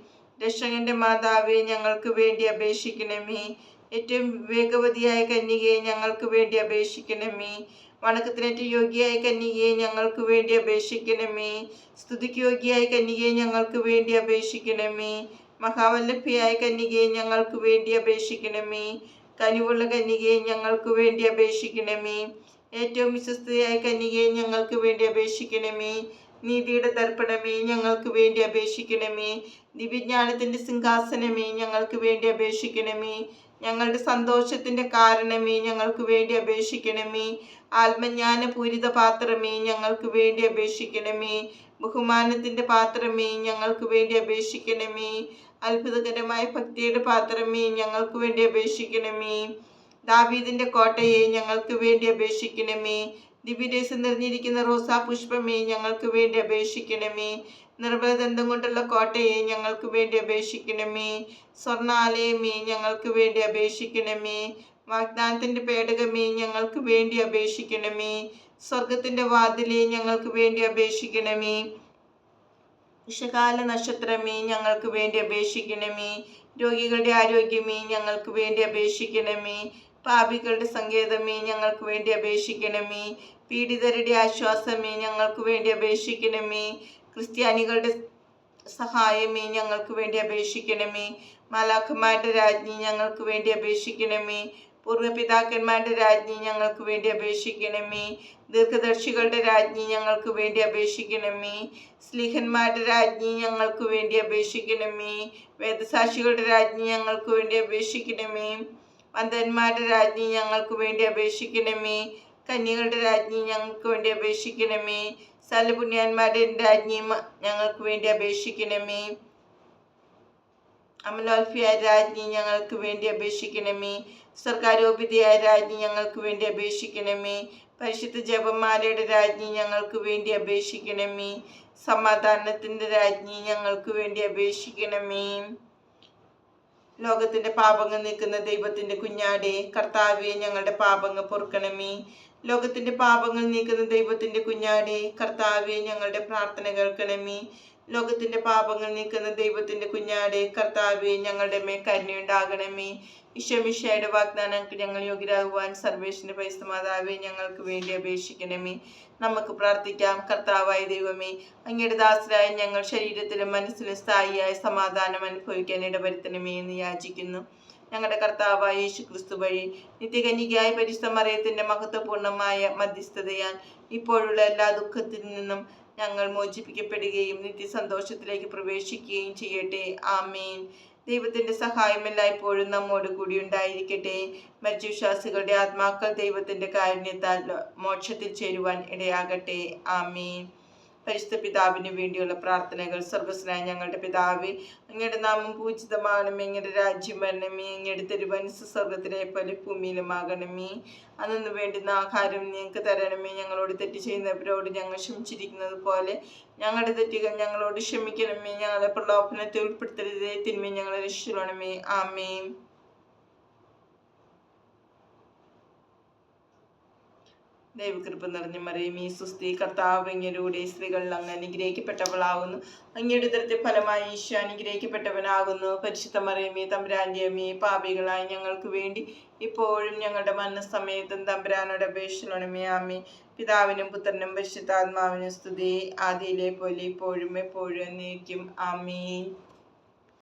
രക്ഷകന്റെ മാതാവേ, ഞങ്ങൾക്ക് വേണ്ടി അപേക്ഷിക്കണമേ. ഏറ്റവും വിവേകവതിയായ കന്യകയെ, ഞങ്ങൾക്ക് വേണ്ടി അപേക്ഷിക്കണമേ. വണക്കത്തിനേറ്റ യോഗ്യയായ കന്യകയെ, ഞങ്ങൾക്ക് വേണ്ടി അപേക്ഷിക്കണമേ. സ്തുതിക്ക് യോഗ്യയായ കന്യകയെ, ഞങ്ങൾക്ക് വേണ്ടി അപേക്ഷിക്കണമേ. മഹാവല്ലഭയായ കന്യകയെ, ഞങ്ങൾക്ക് വേണ്ടി അപേക്ഷിക്കണമേ. കനിവുള്ള കന്യകയെ, ഞങ്ങൾക്ക് വേണ്ടി അപേക്ഷിക്കണമേ. ഏറ്റവും വിശ്വസ്തയായ കന്യകയെ, ഞങ്ങൾക്ക് വേണ്ടി അപേക്ഷിക്കണമേ. നീതിയുടെ ദർപ്പണമേ, ഞങ്ങൾക്ക് വേണ്ടി അപേക്ഷിക്കണമേ. ദിവ്യജ്ഞാനത്തിന്റെ സിംഹാസനമേ, ഞങ്ങൾക്ക് വേണ്ടി അപേക്ഷിക്കണമേ. ഞങ്ങളുടെ സന്തോഷത്തിന്റെ കാരണമേ, ഞങ്ങൾക്ക് വേണ്ടി അപേക്ഷിക്കണമേ. ആത്മജ്ഞാന പൂരിത പാത്രമേ, ഞങ്ങൾക്ക് വേണ്ടി അപേക്ഷിക്കണമേ. ബഹുമാനത്തിന്റെ പാത്രമേ, ഞങ്ങൾക്ക് വേണ്ടി അപേക്ഷിക്കണമേ. അത്ഭുതകരമായ ഭക്തിയുടെ പാത്രമേ, ഞങ്ങൾക്ക് വേണ്ടി അപേക്ഷിക്കണമേ. ദാവീദിന്റെ കോട്ടയെ, ഞങ്ങൾക്ക് വേണ്ടി അപേക്ഷിക്കണമേ. ദിവ്യരസം നിറഞ്ഞിരിക്കുന്ന റോസാ പുഷ്പമേ, ഞങ്ങൾക്ക് വേണ്ടി അപേക്ഷിക്കണമേ. നിർബലദന്തം കൊണ്ടുള്ള കോട്ടയെ, ഞങ്ങൾക്ക് വേണ്ടി അപേക്ഷിക്കണമേ. സ്വർണാലയമേ, ഞങ്ങൾക്ക് വേണ്ടി അപേക്ഷിക്കണമേ. വാഗ്ദാനത്തിന്റെ പേടകമേ, ഞങ്ങൾക്ക് വേണ്ടി അപേക്ഷിക്കണമേ. സ്വർഗത്തിന്റെ വാതിലെ, ഞങ്ങൾക്ക് വേണ്ടി അപേക്ഷിക്കണമേ. വിഷകാല നക്ഷത്രമേ, ഞങ്ങൾക്ക് വേണ്ടി അപേക്ഷിക്കണമേ. രോഗികളുടെ ആരോഗ്യമേ, ഞങ്ങൾക്ക് വേണ്ടി അപേക്ഷിക്കണമേ. പാപികളുടെ സങ്കേതമേ, ഞങ്ങൾക്ക് വേണ്ടി അപേക്ഷിക്കണമേ. പീഡിതരുടെ ആശ്വാസമേ, ഞങ്ങൾക്ക് വേണ്ടി അപേക്ഷിക്കണമേ. ക്രിസ്ത്യാനികളുടെ സഹായമേ, ഞങ്ങൾക്ക് വേണ്ടി അപേക്ഷിക്കണമേ. മാലാഖമാരുടെ രാജ്ഞി, ഞങ്ങൾക്ക് വേണ്ടി അപേക്ഷിക്കണമേ. പൂർവ്വപിതാക്കന്മാരുടെ രാജ്ഞി, ഞങ്ങൾക്ക് വേണ്ടി അപേക്ഷിക്കണമേ. ദീർഘദർശികളുടെ രാജ്ഞി, ഞങ്ങൾക്ക് വേണ്ടി അപേക്ഷിക്കണമേ. സ്ലീഹന്മാരുടെ രാജ്ഞി, ഞങ്ങൾക്ക് വേണ്ടി അപേക്ഷിക്കണമേ. വേദസാക്ഷികളുടെ രാജ്ഞി, ഞങ്ങൾക്ക് വേണ്ടി അപേക്ഷിക്കണമേ. വന്ദന്മാരുടെ രാജ്ഞി, ഞങ്ങൾക്ക് വേണ്ടി അപേക്ഷിക്കണമേ. കന്യകളുടെ രാജ്ഞി, ഞങ്ങൾക്ക് വേണ്ടി അപേക്ഷിക്കണമേ. സകലപുണ്യന്മാരുടെ രാജ്ഞി, ഞങ്ങൾക്ക് വേണ്ടി അപേക്ഷിക്കണമേ. അമലോൽഫിയായ രാജ്ഞി, ഞങ്ങൾക്ക് വേണ്ടി അപേക്ഷിക്കണമേ. സർക്കാരോപിതയായ രാജ്ഞി, ഞങ്ങൾക്ക് വേണ്ടി അപേക്ഷിക്കണമേ. പരിശുദ്ധ ജപമാലയുടെ രാജ്ഞി, ഞങ്ങൾക്ക് വേണ്ടി അപേക്ഷിക്കണമേ. സമാധാനത്തിന്റെ രാജ്ഞി, ഞങ്ങൾക്ക് വേണ്ടി അപേക്ഷിക്കണമേ. ലോകത്തിന്റെ പാപങ്ങൾ നീക്കുന്ന ദൈവത്തിന്റെ കുഞ്ഞാടെ, കർത്താവെ, ഞങ്ങളുടെ പാപങ്ങൾ പൊറുക്കണമേ. ലോകത്തിന്റെ പാപങ്ങൾ നീക്കുന്ന ദൈവത്തിന്റെ കുഞ്ഞാടെ, കർത്താവെ, ഞങ്ങളുടെ പ്രാർത്ഥന കേൾക്കണമേ. ലോകത്തിന്റെ പാപങ്ങൾ നീക്കുന്ന ദൈവത്തിന്റെ കുഞ്ഞാടെ, കർത്താവെ, ഞങ്ങളുടെ മേൽ കരുണയുണ്ടാകണമേ. ഈശോമിശിഹായുടെ വാഗ്ദാനങ്ങൾക്ക് ഞങ്ങൾ യോഗ്യരാകുവാൻ സർവേശ്വരന്റെ പരിശുദ്ധ മാതാവേ, ഞങ്ങൾക്ക് വേണ്ടി അപേക്ഷിക്കണമേ. നമുക്ക് പ്രാർത്ഥിക്കാം. കർത്താവായ ദൈവമേ, അങ്ങയുടെ ദാസരായ ഞങ്ങൾ ശരീരത്തിലും മനസ്സിലും സ്ഥായിയായ സമാധാനം അനുഭവിക്കാൻ ഇടവരുത്തണമേ എന്ന് യാചിക്കുന്നു. ഞങ്ങളുടെ കർത്താവായ യേശു ക്രിസ്തു വഴി നിത്യകന്യകയായ പരിശുദ്ധ മറിയത്തിന്റെ മഹത്വപൂർണമായ മധ്യസ്ഥതയാൽ ഇപ്പോഴുള്ള എല്ലാ ദുഃഖത്തിൽ നിന്നും ഞങ്ങൾ മോചിപ്പിക്കപ്പെടുകയും നിത്യസന്തോഷത്തിലേക്ക് പ്രവേശിക്കുകയും ചെയ്യട്ടെ. ആമേൻ. ദൈവത്തിന്റെ സഹായം എല്ലായ്പ്പോഴും നമ്മോട് കൂടി ഉണ്ടായിരിക്കട്ടെ. മരിച്ച വിശ്വാസികളുടെ ആത്മാക്കൾ ദൈവത്തിന്റെ കാരുണ്യത്താൽ മോക്ഷത്തിൽ ചേരുവാൻ ഇടയാകട്ടെ. ആമേൻ. പരിശുദ്ധ പിതാവിന് വേണ്ടിയുള്ള പ്രാർത്ഥനകൾ. സ്വർഗസ്വനായ ഞങ്ങളുടെ പിതാവേ, അങ്ങയുടെ നാമം പൂജിതമാകണമേ. അങ്ങയുടെ രാജ്യം വരണമേ. അങ്ങയുടെ തിരുമനസ്സ് സ്വർഗത്തിലെ പോലെ ഭൂമിയിലുമാകണമേ. അന്നു വേണ്ടുന്ന ആഹാരം ഞങ്ങൾക്ക് തരണമേ. ഞങ്ങളോട് തെറ്റ് ചെയ്യുന്നവരോട് ഞങ്ങൾ ക്ഷമിച്ചിരിക്കുന്നത് പോലെ ഞങ്ങളുടെ തെറ്റുകൾ ഞങ്ങളോട് ക്ഷമിക്കണമേ. ഞങ്ങളെ പ്രലോഭനത്തെ ഉൾപ്പെടുത്തരുതേ, തിന്മ ഞങ്ങളെ രക്ഷിക്കണമേ. ആമേൻ. ദൈവകൃപ നിറഞ്ഞ മറിയമേ സുസ്തി, കർത്താവ് അങ്ങയുടെ സ്ത്രീകളിൽ അങ്ങ് അനുഗ്രഹിക്കപ്പെട്ടവളാകുന്നു. അങ്ങയുടെ ഉദരത്തിൻ ഫലമായി ഈശോ അനുഗ്രഹിക്കപ്പെട്ടവനാകുന്നു. പരിശുദ്ധ മറിയമേ തമ്പുരാന്റെ അമ്മേ, പാപികളായ ഞങ്ങൾക്ക് വേണ്ടി ഇപ്പോഴും ഞങ്ങളുടെ മരണസമയത്തും തമ്പുരാനോട് അപേക്ഷിക്കണമേ. ആമേൻ. പിതാവിനും പുത്രനും പരിശുദ്ധാത്മാവിനും സ്തുതി, ആദിയിലെ പോലെ ഇപ്പോഴും എപ്പോഴും എന്നേക്കും. ആമേൻ.